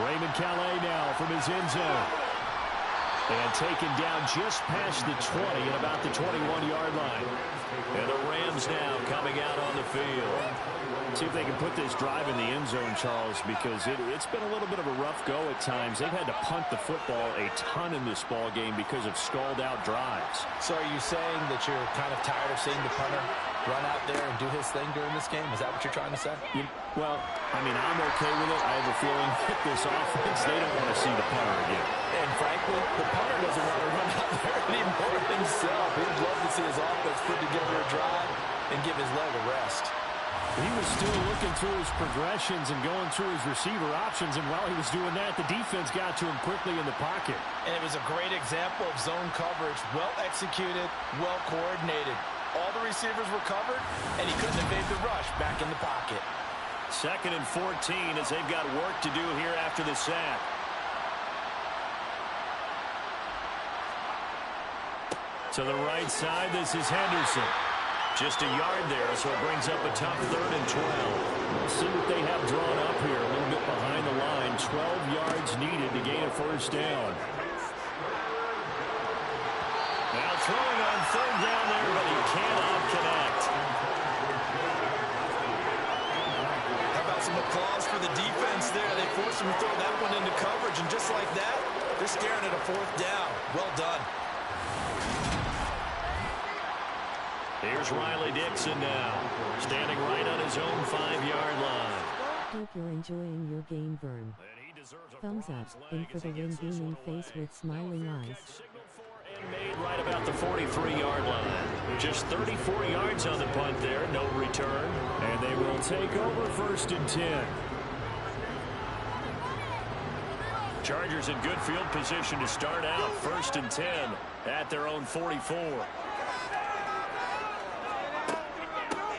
Raymond Calais now from his end zone. And taken down just past the 20 at about the 21-yard line. And the Rams now coming out on the field. See if they can put this drive in the end zone, Charles, because it's been a little bit of a rough go at times. They've had to punt the football a ton in this ball game because of stalled-out drives. So are you saying that you're kind of tired of seeing the punter run out there and do his thing during this game? Is that what you're trying to say? Well, I mean, I'm okay with it. I have a feeling that this offense, they don't want to see the punter again. And frankly, the punter doesn't want to run out there anymore himself. He'd love to see his offense put together a drive and give his leg a rest. He was still looking through his progressions and going through his receiver options, and while he was doing that, the defense got to him quickly in the pocket. And it was a great example of zone coverage, well executed, well coordinated. All the receivers were covered, and he couldn't evade the rush back in the pocket. 2nd and 14 as they've got work to do here after the sack. To the right side, this is Henderson. Just a yard there, so it brings up a tough 3rd and 12. We'll see what they have drawn up here. A little bit behind the line. 12 yards needed to gain a first down. Now throwing on 3rd down there, but he cannot connect. How about some applause for the defense there? They forced him to throw that one into coverage, and just like that, they're staring at a 4th down. Well done. Here's Riley Dixon now, standing right on his own 5-yard line. Hope you're enjoying your game, Vern. Thumbs up, in for the win, beaming face with smiling eyes. And made right about the 43-yard line. Just 34 yards on the punt there, no return. And they will take over 1st and 10. Chargers in good field position to start out. 1st and 10 at their own 44.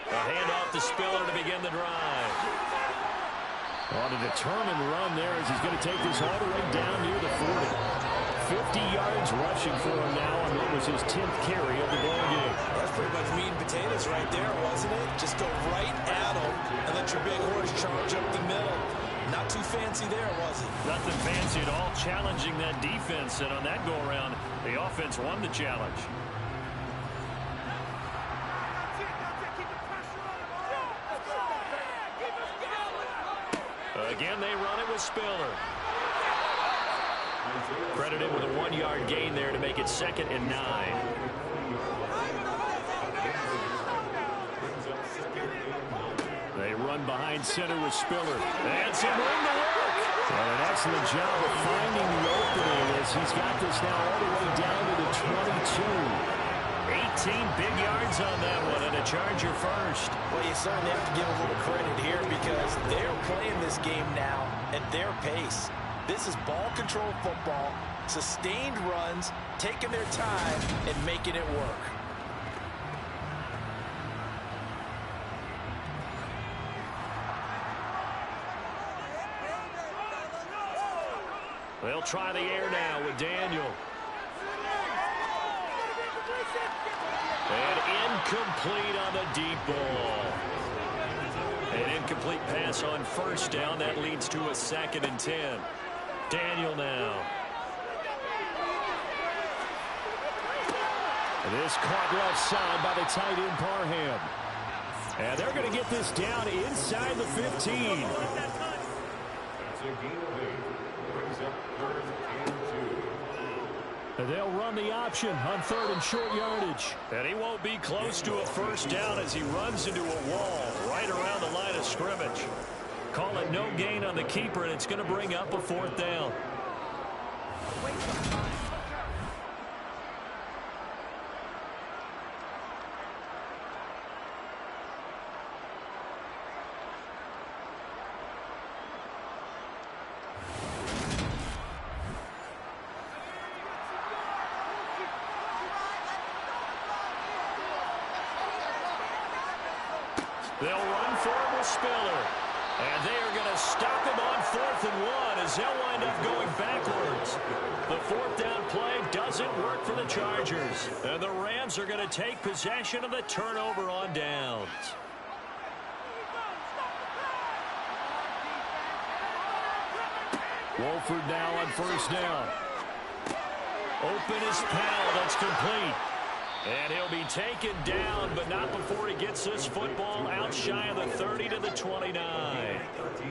A handoff to Spiller to begin the drive. On a determined run there as he's going to take this all the way down near the 40. 50 yards rushing for him now on what was his 10th carry of the ball game. That's pretty much meat and potatoes right there, wasn't it? Just go right at him and let your big horse charge up the middle. Not too fancy there, was it? Nothing fancy at all, challenging that defense. And on that go-around, the offense won the challenge. Again, they run it with Spiller. Credited with a 1-yard gain there to make it 2nd and 9. They run behind center with Spiller. And some room to work. And an excellent job of finding the opening as he's got this now all the way down to the 22. 18 big yards on that one, and a Charger first. Well, you certainly have to give a little credit here because they're playing this game now at their pace. This is ball control football, sustained runs, taking their time, and making it work. They'll try the air now with Daniel. And incomplete on the deep ball. An incomplete pass on 1st down. That leads to a 2nd and 10. Daniel now. This caught left side by the tight end Parham. And they're going to get this down inside the 15. And they'll run the option on 3rd and short yardage. And he won't be close to a first down as he runs into a wall right around the line of scrimmage. Call it no gain on the keeper, and it's going to bring up a 4th down. They'll run for him with Spiller. And they are going to stop him on 4th and 1 as they'll wind up going backwards. The 4th down play does doesn't work for the Chargers. And the Rams are going to take possession of the turnover on downs. Wolford now on first down. Open is Powell. That's complete. And he'll be taken down, but not before he gets this football out shy of the 30 to the 29.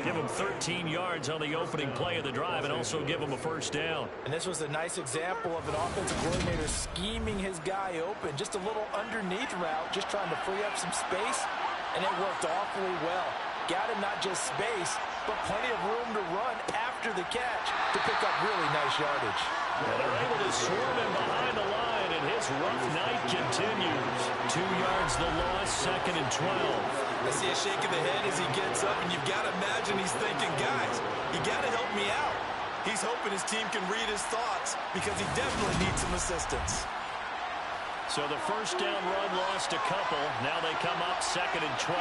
Give him 13 yards on the opening play of the drive and also give him a first down. And this was a nice example of an offensive coordinator scheming his guy open. Just a little underneath route, just trying to free up some space, and it worked awfully well. Got him not just space, but plenty of room to run after the catch to pick up really nice yardage. Well, they're able to swarm him behind the line, and his rough night continues. 2 yards the loss, 2nd and 12. I see a shake of the head as he gets up, and you've got to imagine he's thinking, guys, you got to help me out. He's hoping his team can read his thoughts because he definitely needs some assistance. So the first down run lost a couple. Now they come up 2nd and 12.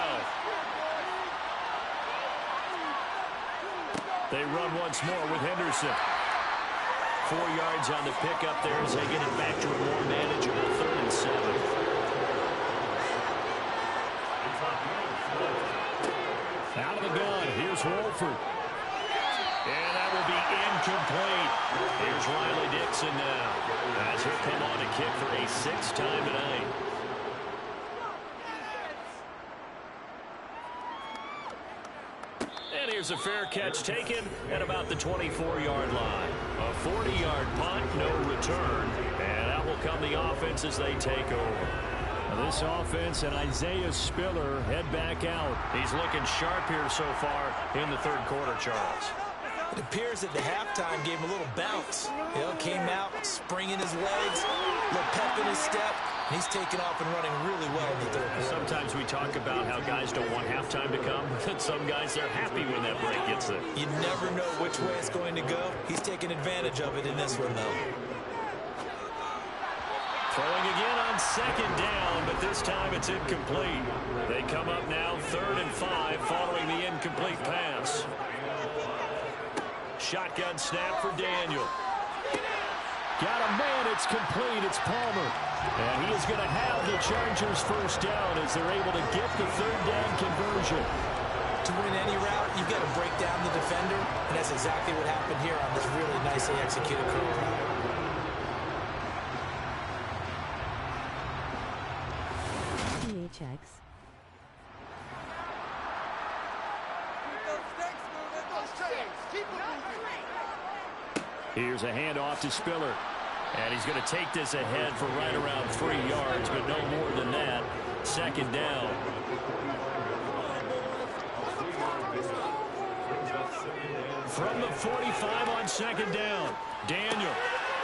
They run once more with Henderson. 4 yards on the pickup there as they get it back to a more manageable 3rd and 7. Out of the gun, here's Wolford. And that will be incomplete. Here's Riley Dixon now, as he'll come on to kick for a 6th time tonight. And here's a fair catch taken at about the 24-yard line. A 40-yard punt, no return. And out will come the offense as they take over. Now this offense and Isaiah Spiller head back out. He's looking sharp here so far in the 3rd quarter, Charles. It appears that the halftime gave him a little bounce. Came out, springing his legs, a little pep in his step. And he's taken off and running really well in the 3rd quarter. Sometimes we talk about how guys don't want halftime to come. And some guys, they're happy when that break gets there. You never know which way it's going to go. He's taking advantage of it in this one, though. Throwing again on 2nd down, but this time it's incomplete. They come up now 3rd and 5 following the incomplete pass. Shotgun snap for Daniel. Got a man, it's complete, it's Palmer. And he is going to have the Chargers first down as they're able to get the 3rd down conversion. To win any route, you've got to break down the defender, and that's exactly what happened here on this really nicely executed curl route. PHX. Here's a handoff to Spiller. And he's going to take this ahead for right around 3 yards, but no more than that. 2nd down. From the 45 on 2nd down, Daniel.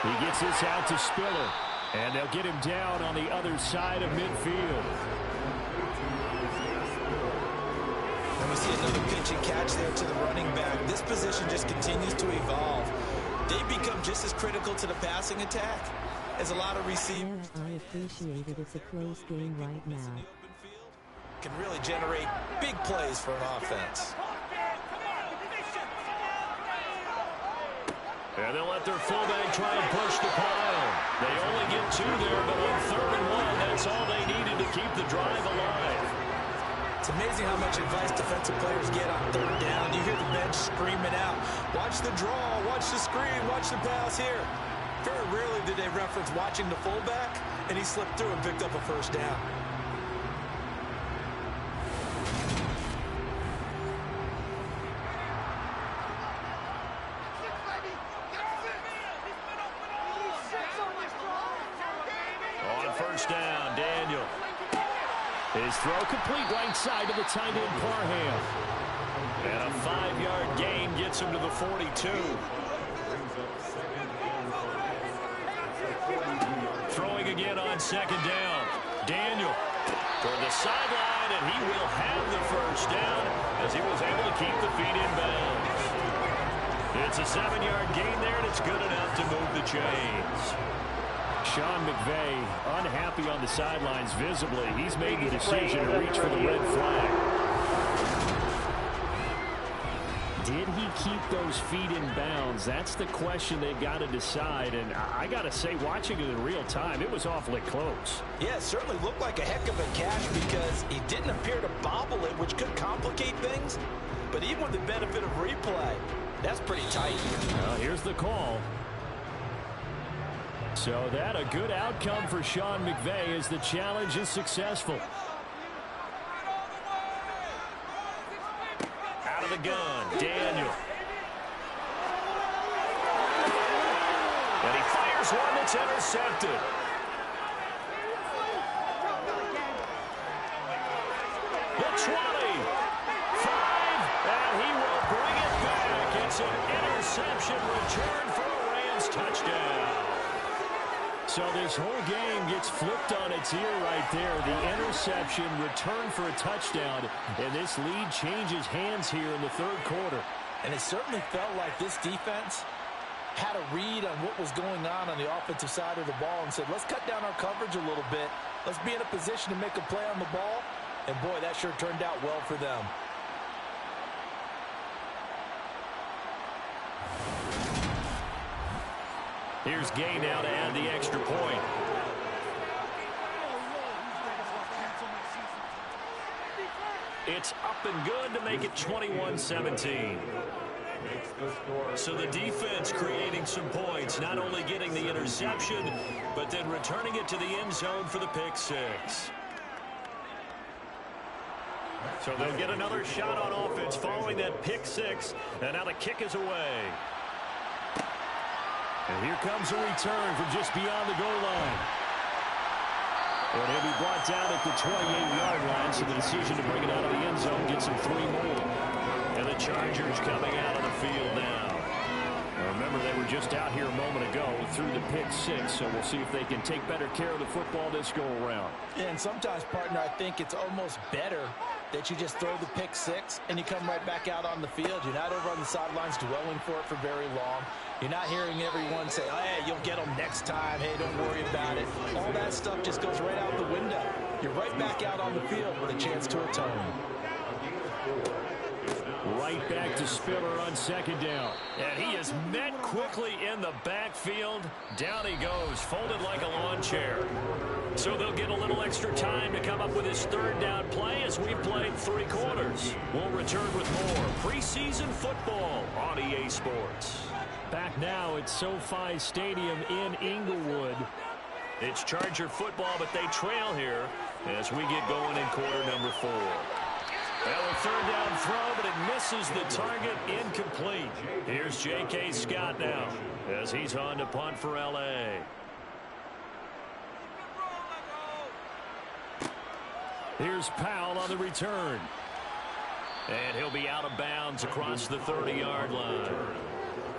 He gets this out to Spiller. And they'll get him down on the other side of midfield. And we see another pitch and catch there to the running back. This position just continues to evolve. They become just as critical to the passing attack as a lot of receivers. Yeah, I appreciate it. It's a close game right now. Can really generate big plays for an offense. And they'll let their fullback try and push the pile. They only get 2 there, but on 3rd and 1, that's all they needed to keep the drive alive. It's amazing how much advice defensive players get on 3rd down. You hear the bench screaming out, watch the draw, watch the screen, watch the pass here. Very rarely did they reference watching the fullback, and he slipped through and picked up a first down. On first down, Daniel. His throw complete right side to the tight end Parham. And a 5-yard gain gets him to the 42. Throwing again on 2nd down. Daniel toward the sideline, and he will have the first down as he was able to keep the feet in bounds. It's a 7-yard gain there, and it's good enough to move the chains. Sean McVay unhappy on the sidelines visibly. He's made the decision to reach for the red flag. did he keep those feet in bounds? That's the question they've got to decide. And I got to say, watching it in real time, it was awfully close. Yeah, it certainly looked like a heck of a catch because he didn't appear to bobble it, which could complicate things. But even with the benefit of replay, that's pretty tight. Here's the call. So that a good outcome for Sean McVay as the challenge is successful. Out of the gun, Daniel. And he fires one that's intercepted. The 20. 5, and he will bring it back. It's an interception return for a Rams touchdown. So this whole game gets flipped on its ear right there. The interception return for a touchdown, and this lead changes hands here in the third quarter. And it certainly felt like this defense had a read on what was going on the offensive side of the ball and said, let's cut down our coverage a little bit. Let's be in a position to make a play on the ball. And, boy, that sure turned out well for them. Here's Gay now to add the extra point. It's up and good to make it 21-17. So the defense creating some points, not only getting the interception, but then returning it to the end zone for the pick six. So they'll get another shot on offense following that pick six, and now the kick is away. And here comes a return from just beyond the goal line. And he'll be brought down at the 28-yard line, so the decision to bring it out of the end zone gets him 3 more. And the Chargers coming out on the field now. Now remember, they were just out here a moment ago through the pick six, so we'll see if they can take better care of the football this go-around. And sometimes, partner, I think it's almost better that you just throw the pick six and you come right back out on the field. You're not over on the sidelines dwelling for it for very long. You're not hearing everyone say, oh, hey, you'll get them next time. Hey, don't worry about it. All that stuff just goes right out the window. You're right back out on the field with a chance to atone. Right back to Spiller on second down. And he is met quickly in the backfield. Down he goes, folded like a lawn chair. So they'll get a little extra time to come up with his third down play as we played 3 quarters. We'll return with more preseason football on EA Sports. Back now at SoFi Stadium in Inglewood. It's Charger football, but they trail here as we get going in quarter number 4. Well, a third down throw, but it misses the target, incomplete. Here's J.K. Scott now as he's on to punt for L.A. Here's Powell on the return. And he'll be out of bounds across the 30-yard line.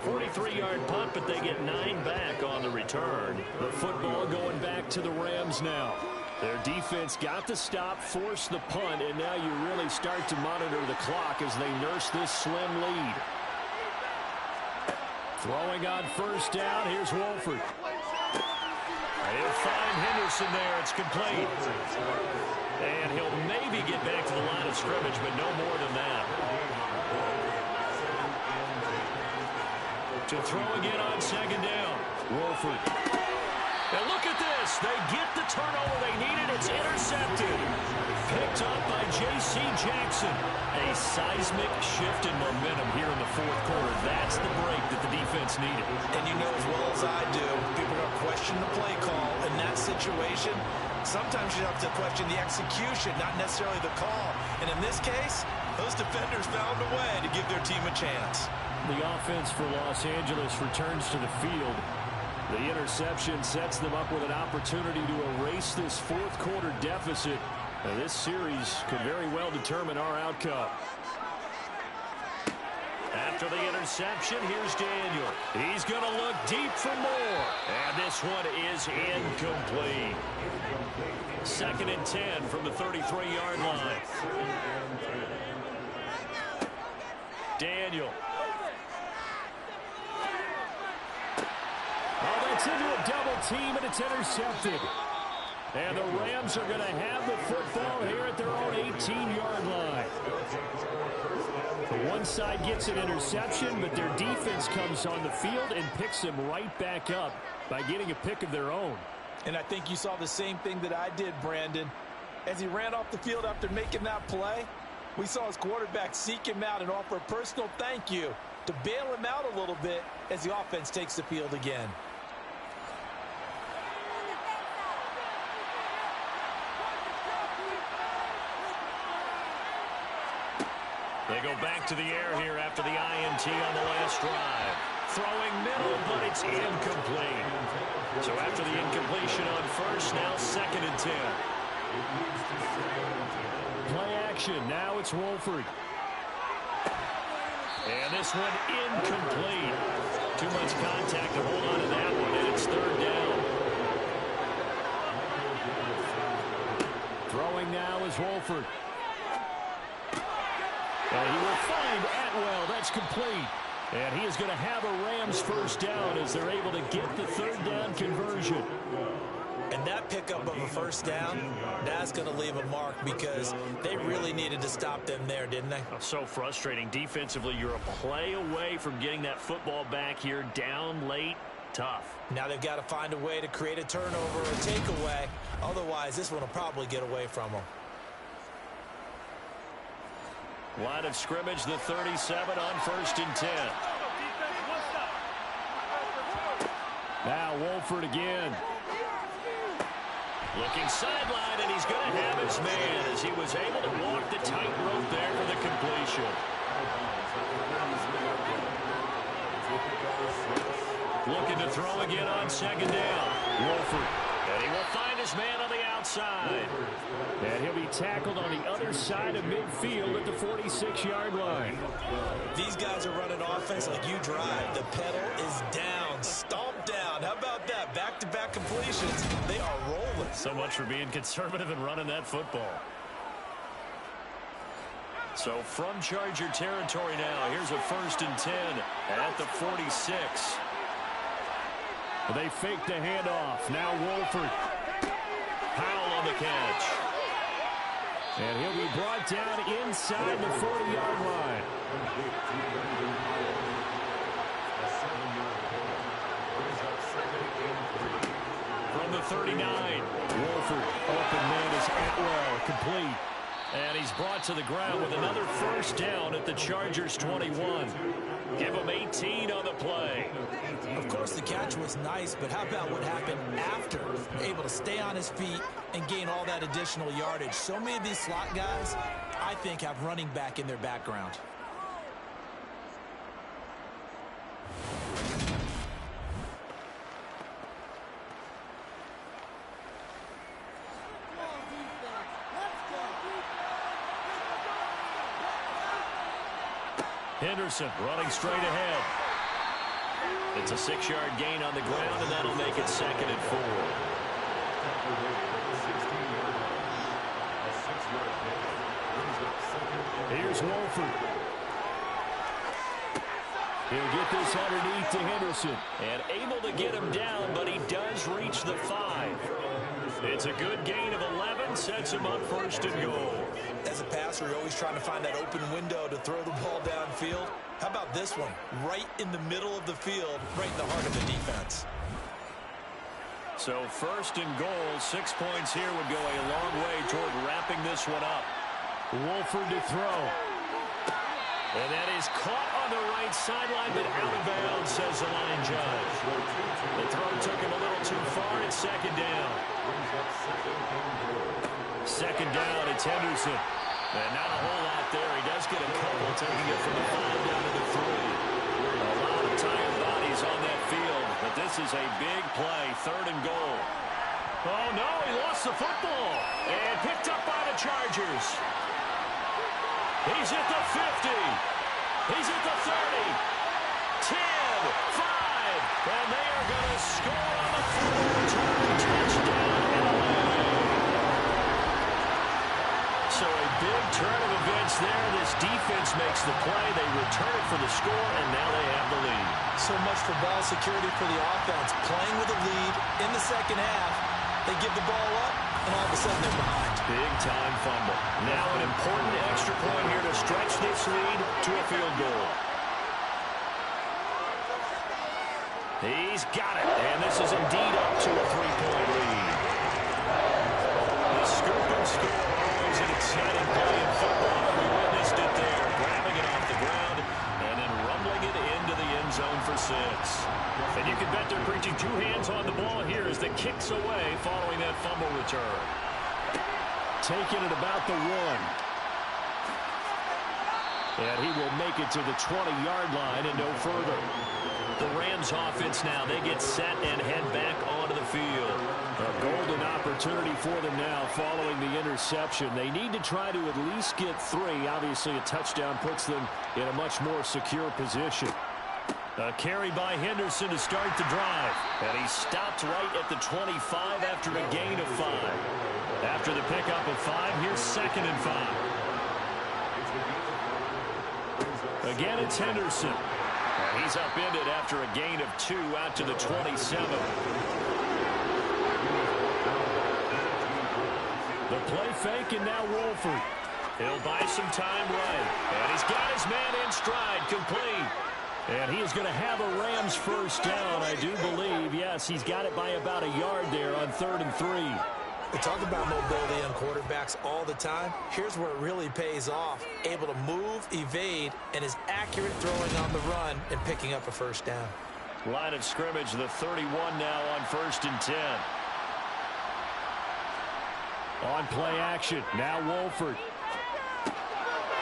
43-yard punt, but they get 9 back on the return. The football going back to the Rams now. Their defense got the stop, forced the punt, and now you really start to monitor the clock as they nurse this slim lead. Throwing on first down, here's Wolford. He'll find Henderson there. It's complete. And he'll maybe get back to the line of scrimmage, but no more than that. To throw again on second down. Wolford. And look at this. They get the turnover they needed. It's intercepted. Picked up by J.C. Jackson. A seismic shift in momentum here in the fourth quarter. That's the break that the defense needed. And you know as well as I do, people are going to question the play call in that situation. Sometimes you have to question the execution, not necessarily the call. And in this case, those defenders found a way to give their team a chance. The offense for Los Angeles returns to the field. The interception sets them up with an opportunity to erase this fourth quarter deficit. Now, this series could very well determine our outcome. After the interception, here's Daniel. He's going to look deep for more. And this one is incomplete. 2nd and 10 from the 33-yard line. Daniel. Oh, that's into a double team, and it's intercepted. And the Rams are going to have the football here at their own 18-yard line. The one side gets an interception, but their defense comes on the field and picks them right back up by getting a pick of their own. And I think you saw the same thing that I did, Brandon. As he ran off the field after making that play, we saw his quarterback seek him out and offer a personal thank you to bail him out a little bit as the offense takes the field again. They go back to the air here after the INT on the last drive. Throwing middle, but it's incomplete. So after the incompletion on first, now 2nd and 10. Play action. Now it's Wolford. And this one incomplete. Too much contact to hold on to that one, and it's 3rd down. Throwing now is Wolford. And he will find Atwell. That's complete. And he is going to have a Rams 1st down as they're able to get the 3rd down conversion. And that pickup of a 1st down, that's going to leave a mark because they really needed to stop them there, didn't they? So frustrating. Defensively, you're a play away from getting that football back here down late. Tough. Now they've got to find a way to create a turnover or a takeaway. Otherwise, this one will probably get away from them. Line of scrimmage, the 37 on 1st and 10. Now Wolford again. Looking sideline, and he's going to have his man as he was able to walk the tightrope there for the completion. Looking to throw again on 2nd down. Wolford. And he will find his man on the outside. And he'll be tackled on the other side of midfield at the 46-yard line. These guys are running offense like you drive. The pedal is down, stomped down. How about that? Back-to-back completions. They are rolling. So much for being conservative and running that football. So from Charger territory now, here's a 1st and 10 at the 46. They fake the handoff. Now Wolford. Powell on the catch. And he'll be brought down inside the 40-yard line. From the 39, Wolford. Open man is Atwell. Complete. And he's brought to the ground with another 1st down at the Chargers 21. Give him 18 on the play. Of course, the catch was nice, but how about what happened after? Able to stay on his feet and gain all that additional yardage. So many of these slot guys, I think, have running back in their background. Henderson running straight ahead. It's a 6-yard gain on the ground, and that'll make it 2nd and 4. Here's Wolford. He'll get this underneath to Henderson. And able to get him down, but he does reach the 5. It's a good gain of 11, sets him up 1st and goal. As a passer, you're always trying to find that open window to throw the ball downfield. How about this one? Right in the middle of the field, right in the heart of the defense. So 1st and goal, 6 points here would go a long way toward wrapping this one up. Wolford to throw. And that is caught on the right sideline, but out of bounds, says the line judge. The throw took him a little too far. It's 2nd down. 2nd down, it's Henderson. And not a whole lot there. He does get a couple, taking it from the 5 down to the 3. A lot of tired bodies on that field, but this is a big play, 3rd and goal. Oh, no, he lost the football. And picked up by the Chargers. He's at the 50. He's at the 30. 10, 5, and they are going to score on the 4-return touchdown and away. So a big turn of events there. This defense makes the play. They return it for the score, and now they have the lead. So much for ball security for the offense. Playing with a lead in the 2nd half, They give the ball up, and all of a sudden they're behind. Big-time fumble. Now an important extra point here to stretch this lead to a field goal. He's got it, and this is indeed up to a 3-point lead. The scoop and score, always an exciting play in football. We witnessed it there, grabbing it off the ground and then rumbling it into the end zone for 6. And you can bet they're preaching 2 hands on the ball here as the kick's away following that fumble return. Taking it about the 1. And he will make it to the 20-yard line and no further. The Rams offense now, they get set and head back onto the field. A golden opportunity for them now following the interception. They need to try to at least get 3. Obviously, a touchdown puts them in a much more secure position. A carry by Henderson to start the drive. And he stopped right at the 25 after a gain of 5. After the pickup of 5, here's 2nd and 5. Again, it's Henderson. And he's upended after a gain of 2 out to the 27. The play fake, and now Wolford. He'll buy some time right. And he's got his man in stride, complete. And he is going to have a Rams first down, I do believe. Yes, he's got it by about a yard there on 3rd and 3. We talk about mobility on quarterbacks all the time. Here's where it really pays off. Able to move, evade, and is accurate throwing on the run and picking up a first down. Line of scrimmage, the 31 now on 1st and 10. On play action, now Wolford.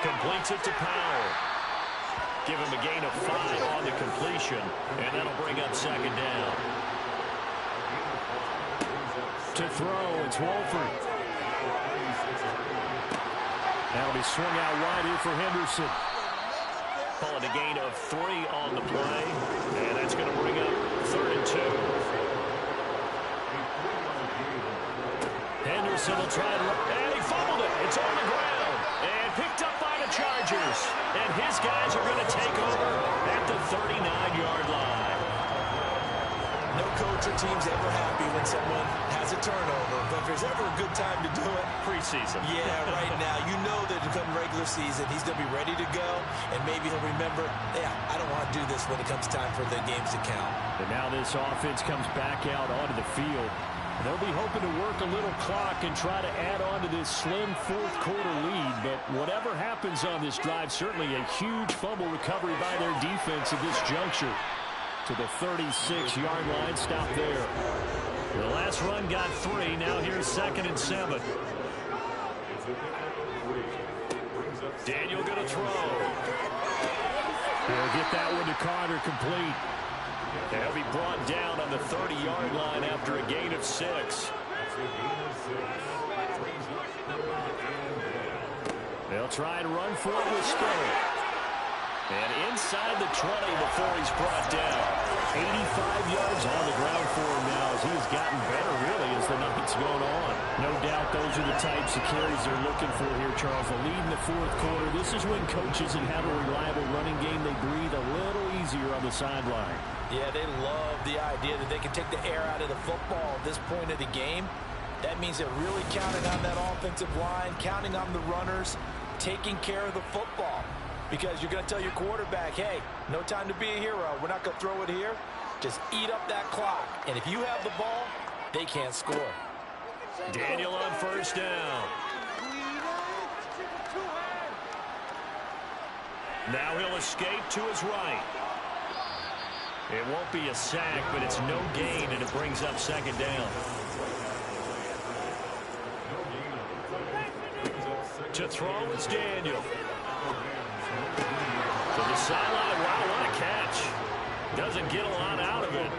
Completes it to Powell. Give him a gain of 5 on the completion, and that'll bring up 2nd down. To throw, it's Wolford. That'll be swung out wide here for Henderson. Calling a gain of 3 on the play, and that's going to bring up 3rd and 2. Henderson will try and he fumbled it. It's on the ground and picked up by the Chargers. And his guys are going to take over at the 39-yard line. No coach or team's ever happy when someone has a turnover, but if there's ever a good time to do it, preseason. Yeah, right now. You know that come regular season, he's going to be ready to go, and maybe he'll remember, yeah, I don't want to do this when it comes time for the games to count. And now this offense comes back out onto the field. They'll be hoping to work a little clock and try to add on to this slim 4th quarter lead, but whatever happens on this drive, certainly a huge fumble recovery by their defense at this juncture. To the 36-yard line, stop there. The last run got 3. Now here's 2nd and 7. Daniel going to throw. He'll get that one to Carter, complete. He'll be brought down on the 30-yard line after a gain of 6. They'll try and run for it with Spiller. And inside the 20 before he's brought down. 85 yards on the ground for him now as he has gotten better, really, as the night's gone on. No doubt those are the types of carries they're looking for here, Charles. The lead in the 4th quarter. This is when coaches that have a reliable running game, they breathe a little easier on the sideline. Yeah, they love the idea that they can take the air out of the football at this point of the game. That means they're really counting on that offensive line, counting on the runners, taking care of the football. Because you're going to tell your quarterback, hey, no time to be a hero. We're not going to throw it here. Just eat up that clock. And if you have the ball, they can't score. Daniel on 1st down. Now he'll escape to his right. It won't be a sack, but it's no gain, and it brings up 2nd down. To throw is Daniel. To the sideline. Wow, what a catch. Doesn't get a lot out of it,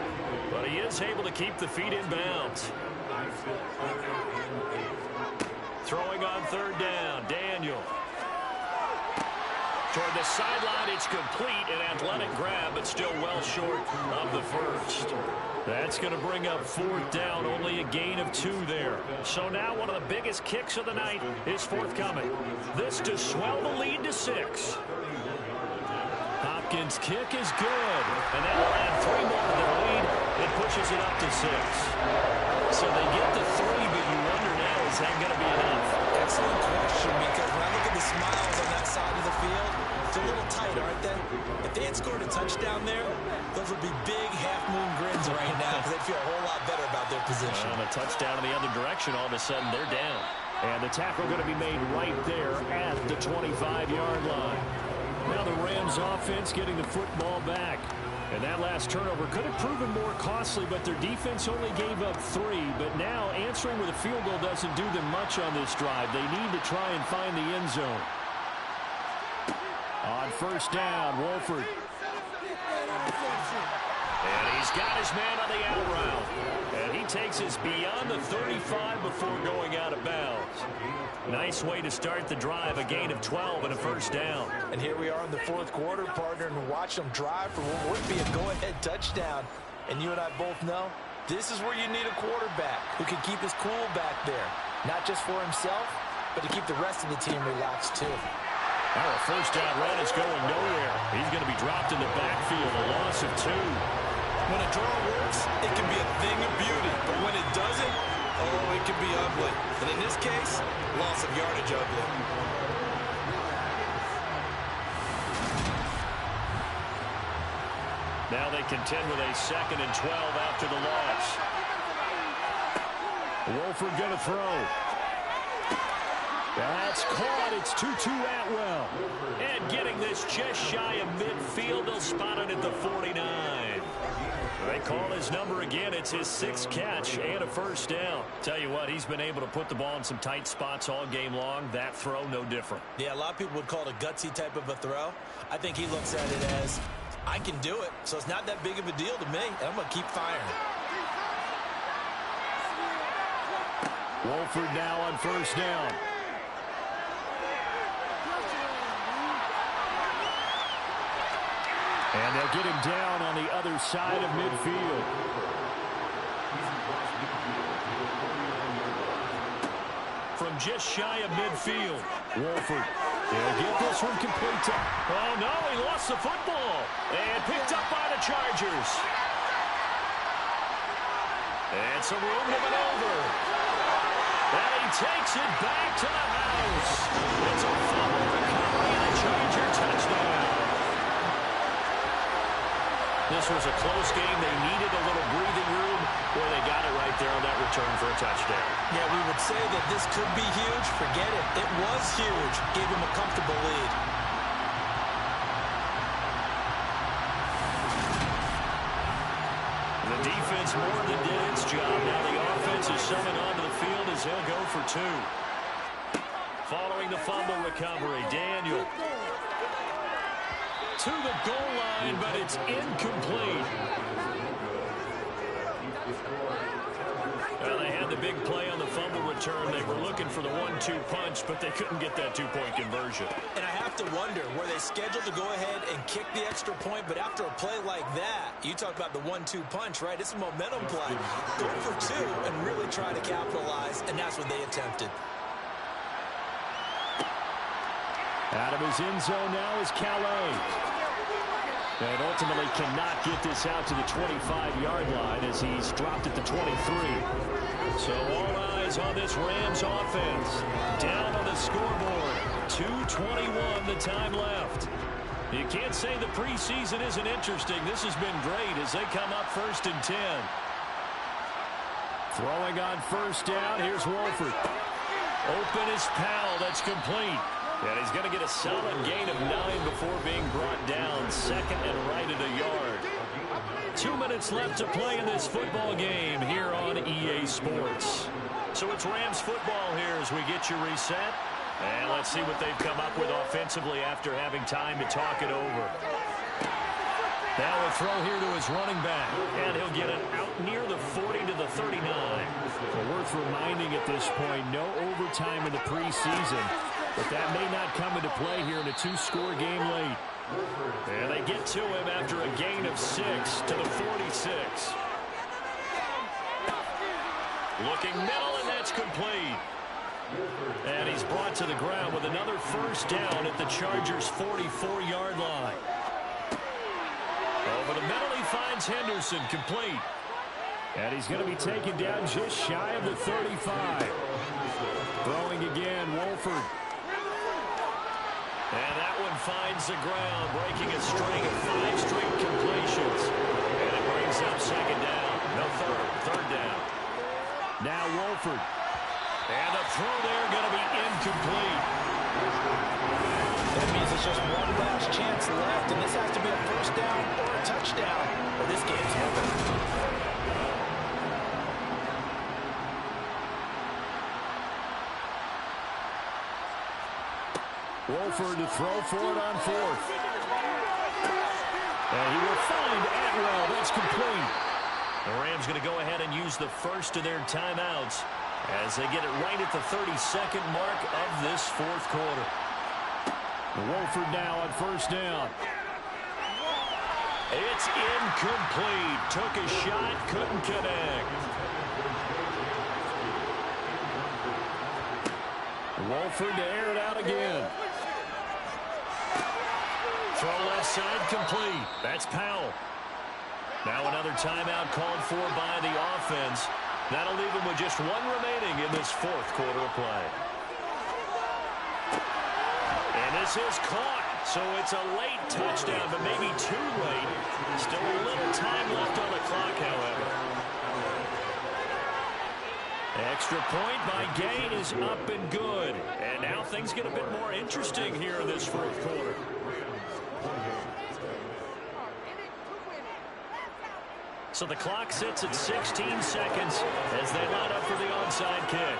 but he is able to keep the feet in bounds. Throwing on 3rd down, Daniel. Toward the sideline, it's complete, an athletic grab, but still well short of the 1st. That's going to bring up 4th down, only a gain of 2 there. So now one of the biggest kicks of the night is forthcoming. This to swell the lead to 6. Hopkins' kick is good, and that will add 3 more to their lead. It pushes it up to 6. So they get the ain't going to be enough. Excellent question, because when I look at the smiles on that side of the field, it's a little tight, aren't they? If they had scored a touchdown there, those would be big half-moon grins right now because they'd feel a whole lot better about their position. And a touchdown in the other direction, all of a sudden they're down. And the tackle going to be made right there at the 25-yard line. Now the Rams offense getting the football back. And that last turnover could have proven more costly, but their defense only gave up 3. But now answering with a field goal doesn't do them much on this drive. They need to try and find the end zone. On first down, Wolford. And he's got his man on the out route. And he takes us beyond the 35 before going out of bounds. Nice way to start the drive, a gain of 12 and a first down. And here we are in the fourth quarter, partner, and watch them drive for what would be a go-ahead touchdown. And you and I both know this is where you need a quarterback who can keep his cool back there. Not just for himself, but to keep the rest of the team relaxed too. Now a first down run is going nowhere. He's going to be dropped in the backfield, a loss of 2. When a draw works, it can be a thing of beauty. But when it doesn't, oh, it can be ugly. And in this case, loss of yardage ugly. Now they contend with a 2nd and 12 after the loss. Wolford going to throw. That's caught. It's Tutu Atwell. And getting this just shy of midfield. They'll spot it at the 49. They call his number again. It's his 6th catch and a first down. Tell you what, he's been able to put the ball in some tight spots all game long. That throw, no different. Yeah, a lot of people would call it a gutsy type of a throw. I think he looks at it as, I can do it, so it's not that big of a deal to me, and I'm going to keep firing. Wolford now on first down. And they'll get him down on the other side of midfield. From just shy of midfield, Wolford. They'll get this one complete to... Oh, no, he lost the football. And picked up by the Chargers. And some room to maneuver. And he takes it back to the house. It's a fumble recovery and a Charger touchdown. This was a close game. They needed a little breathing room. Boy, they got it right there on that return for a touchdown. Yeah, we would say that this could be huge. Forget it. It was huge. Gave him a comfortable lead. The defense more than did its job. Now the offense is summoned onto the field as they'll go for 2. Following the fumble recovery, Daniel to the goal line, but it's incomplete. Well, they had the big play on the fumble return. They were looking for the 1-2 punch, but they couldn't get that 2-point conversion. And I have to wonder, were they scheduled to go ahead and kick the extra point, but after a play like that, you talk about the 1-2 punch, right? It's a momentum play. Go for 2 and really try to capitalize, and that's what they attempted. Out of his end zone now is Calais. And ultimately cannot get this out to the 25-yard line as he's dropped at the 23. So all eyes on this Rams offense. Down on the scoreboard. 2:21 the time left. You can't say the preseason isn't interesting. This has been great as they come up 1st and 10. Throwing on first down. Here's Wolford. Open is Powell. That's complete. And he's going to get a solid gain of 9 before being brought down. 2nd and right at a yard. 2 minutes left to play in this football game here on EA Sports. So it's Rams football here as we get you reset. And let's see what they've come up with offensively after having time to talk it over. Now a throw here to his running back. And he'll get it out near the 40 to the 39. Well, worth reminding at this point, no overtime in the preseason. But that may not come into play here in a 2-score game late. And they get to him after a gain of 6 to the 46. Looking middle, and that's complete. And he's brought to the ground with another first down at the Chargers' 44-yard line. Over the middle, he finds Henderson complete. And he's going to be taken down just shy of the 35. Throwing again, Wolford. And that one finds the ground, breaking a string of 5 straight completions. And it brings up second down. No, third down. Now Wolford. And the throw there going to be incomplete. That means it's just one last chance left, and this has to be a first down or a touchdown, or this game's over. Wolford to throw for it on 4th. And he will find Atwell. That's complete. The Rams going to go ahead and use the first of their timeouts as they get it right at the 32nd mark of this 4th quarter. Wolford now on first down. It's incomplete. Took a shot, couldn't connect. Wolford to air it out again. Throw left side complete. That's Powell. Now another timeout called for by the offense. That'll leave them with just one remaining in this 4th quarter of play. And this is caught. So it's a late touchdown, but maybe too late. Still a little time left on the clock, however. Extra point by Gain is up and good. And now things get a bit more interesting here in this 4th quarter. So the clock sits at 16 seconds as they line up for the onside kick.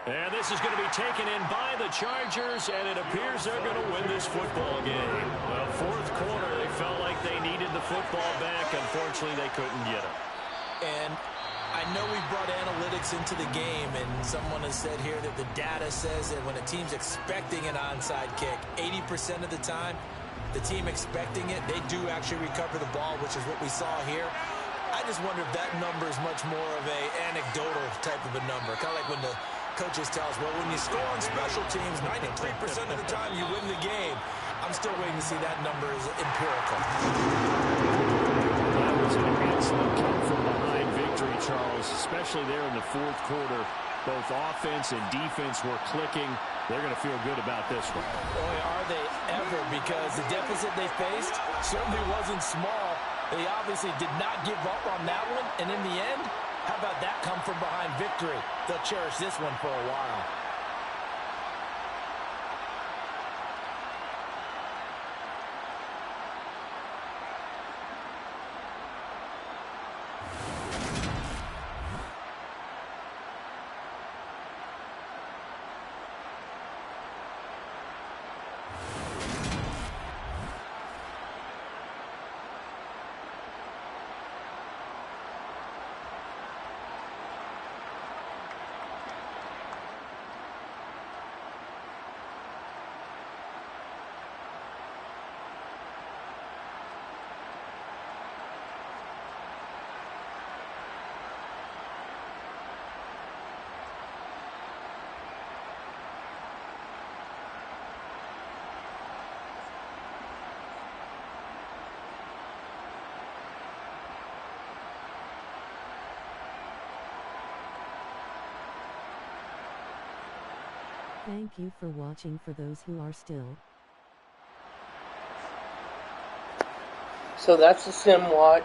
And this is going to be taken in by the Chargers, and it appears they're going to win this football game. Well, 4th quarter, they felt like they needed the football back. Unfortunately, they couldn't get it. And I know we brought analytics into the game, and someone has said here that the data says that when a team's expecting an onside kick, 80% of the time, the team expecting it, they do actually recover the ball, which is what we saw here. I just wonder if that number is much more of a anecdotal type of a number. Kind of like when the coaches tell us, well, when you score on special teams, 93% of the time you win the game. I'm still waiting to see that number is empirical. That was an excellent come-from-behind victory, Charles, especially there in the 4th quarter. Both offense and defense were clicking. They're going to feel good about this one. Boy, are they ever, because the deficit they faced certainly wasn't small. They obviously did not give up on that one, and in the end, how about that come-from-behind victory? They'll cherish this one for a while. Thank you for watching for those who are still. So that's the sim watch.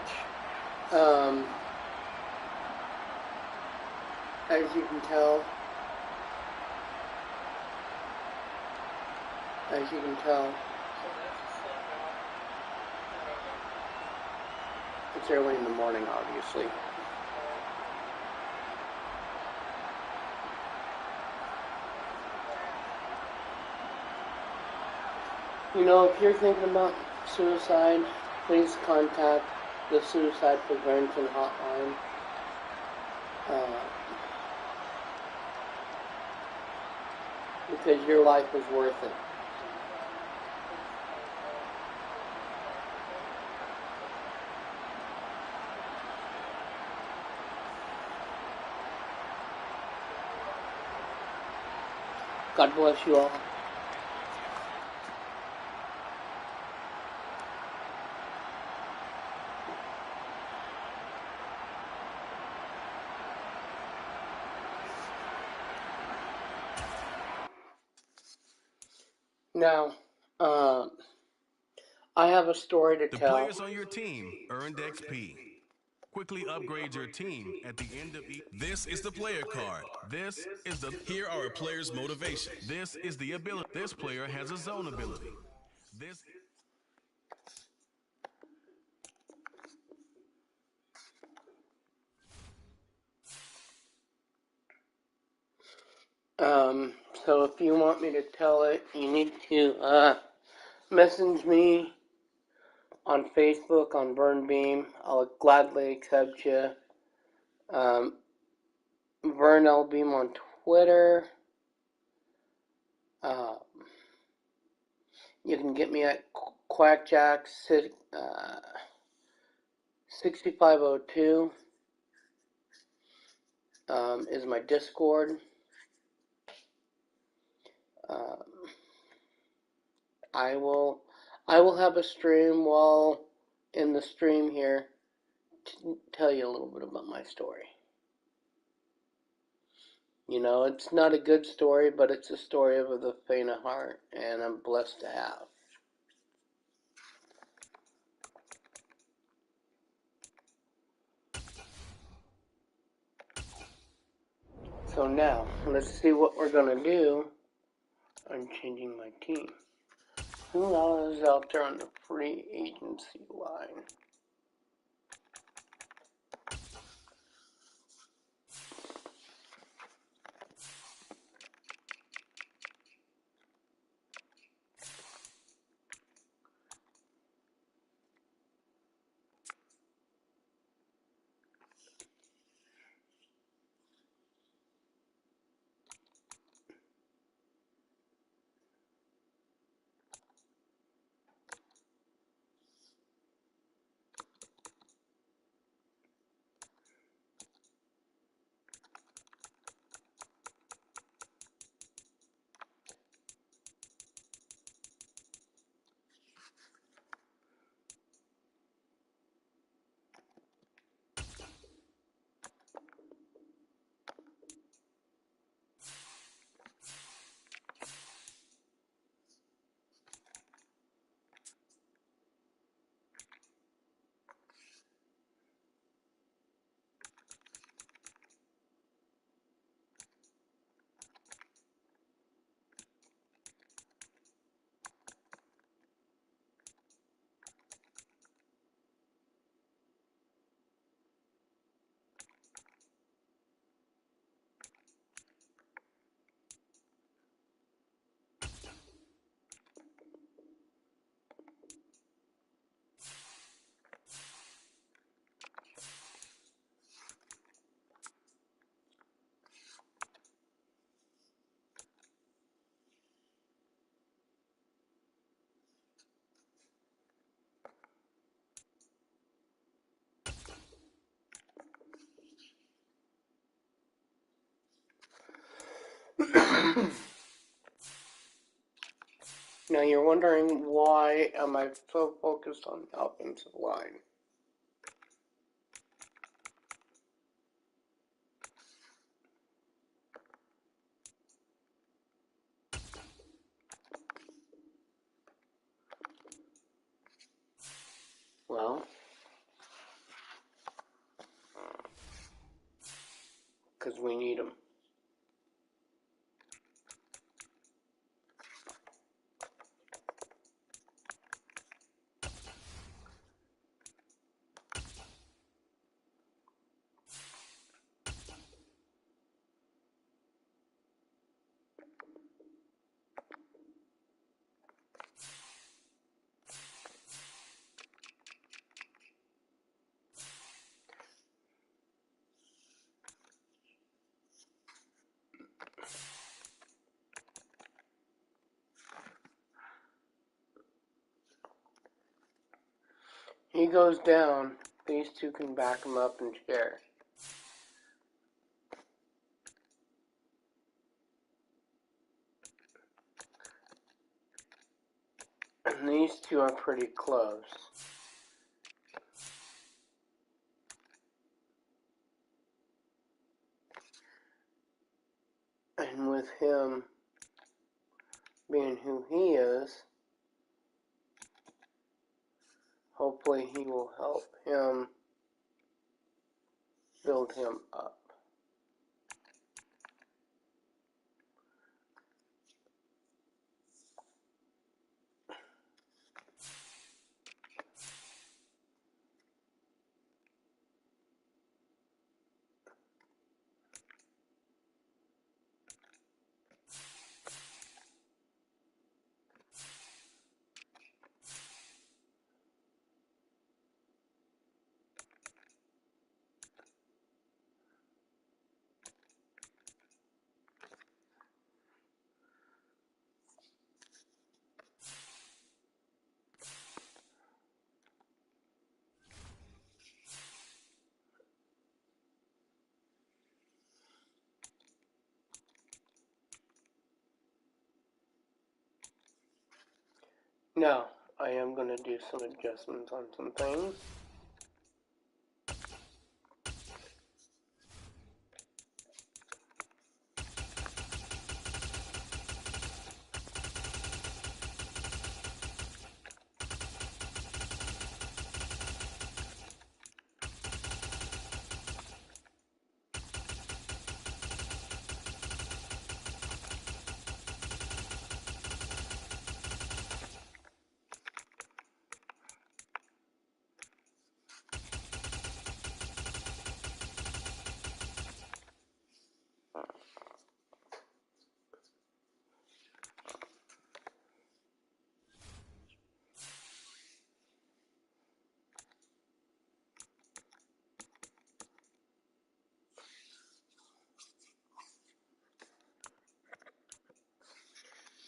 As you can tell. It's early in the morning, obviously. You know, if you're thinking about suicide, please contact the Suicide Prevention Hotline. Because your life is worth it. God bless you all. Now, I have a story to The tell. players on your team earned XP. Quickly upgrade your team at the end of each. This is the player card. Here are a player's motivation. This is the ability. This player has a zone ability. This So if you want me to tell it, you need to message me on Facebook on Vernbeam. I'll gladly accept you. Vern L. Beam on Twitter. You can get me at Quackjack 6502 is my Discord. I will have a stream while in the stream here to tell you a little bit about my story. You know, it's not a good story, but it's a story of the faint of heart, and I'm blessed to have. So now, let's see what we're going to do. I'm changing my team. Who else is out there on the free agency line? Now you're wondering, why am I so focused on the offensive line? Well, because we need them. He goes down. These two can back him up and share. And these two are pretty close. And with him being who he is, hopefully he will help him build him up. Now, I am going to do some adjustments on some things.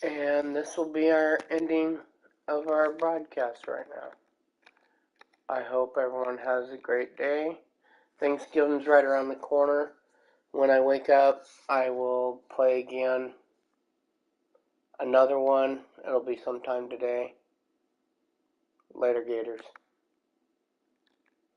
And this will be our ending of our broadcast right now. I hope everyone has a great day. Thanksgiving's right around the corner. When I wake up, I will play again. Another one. It'll be sometime today. Later, Gators.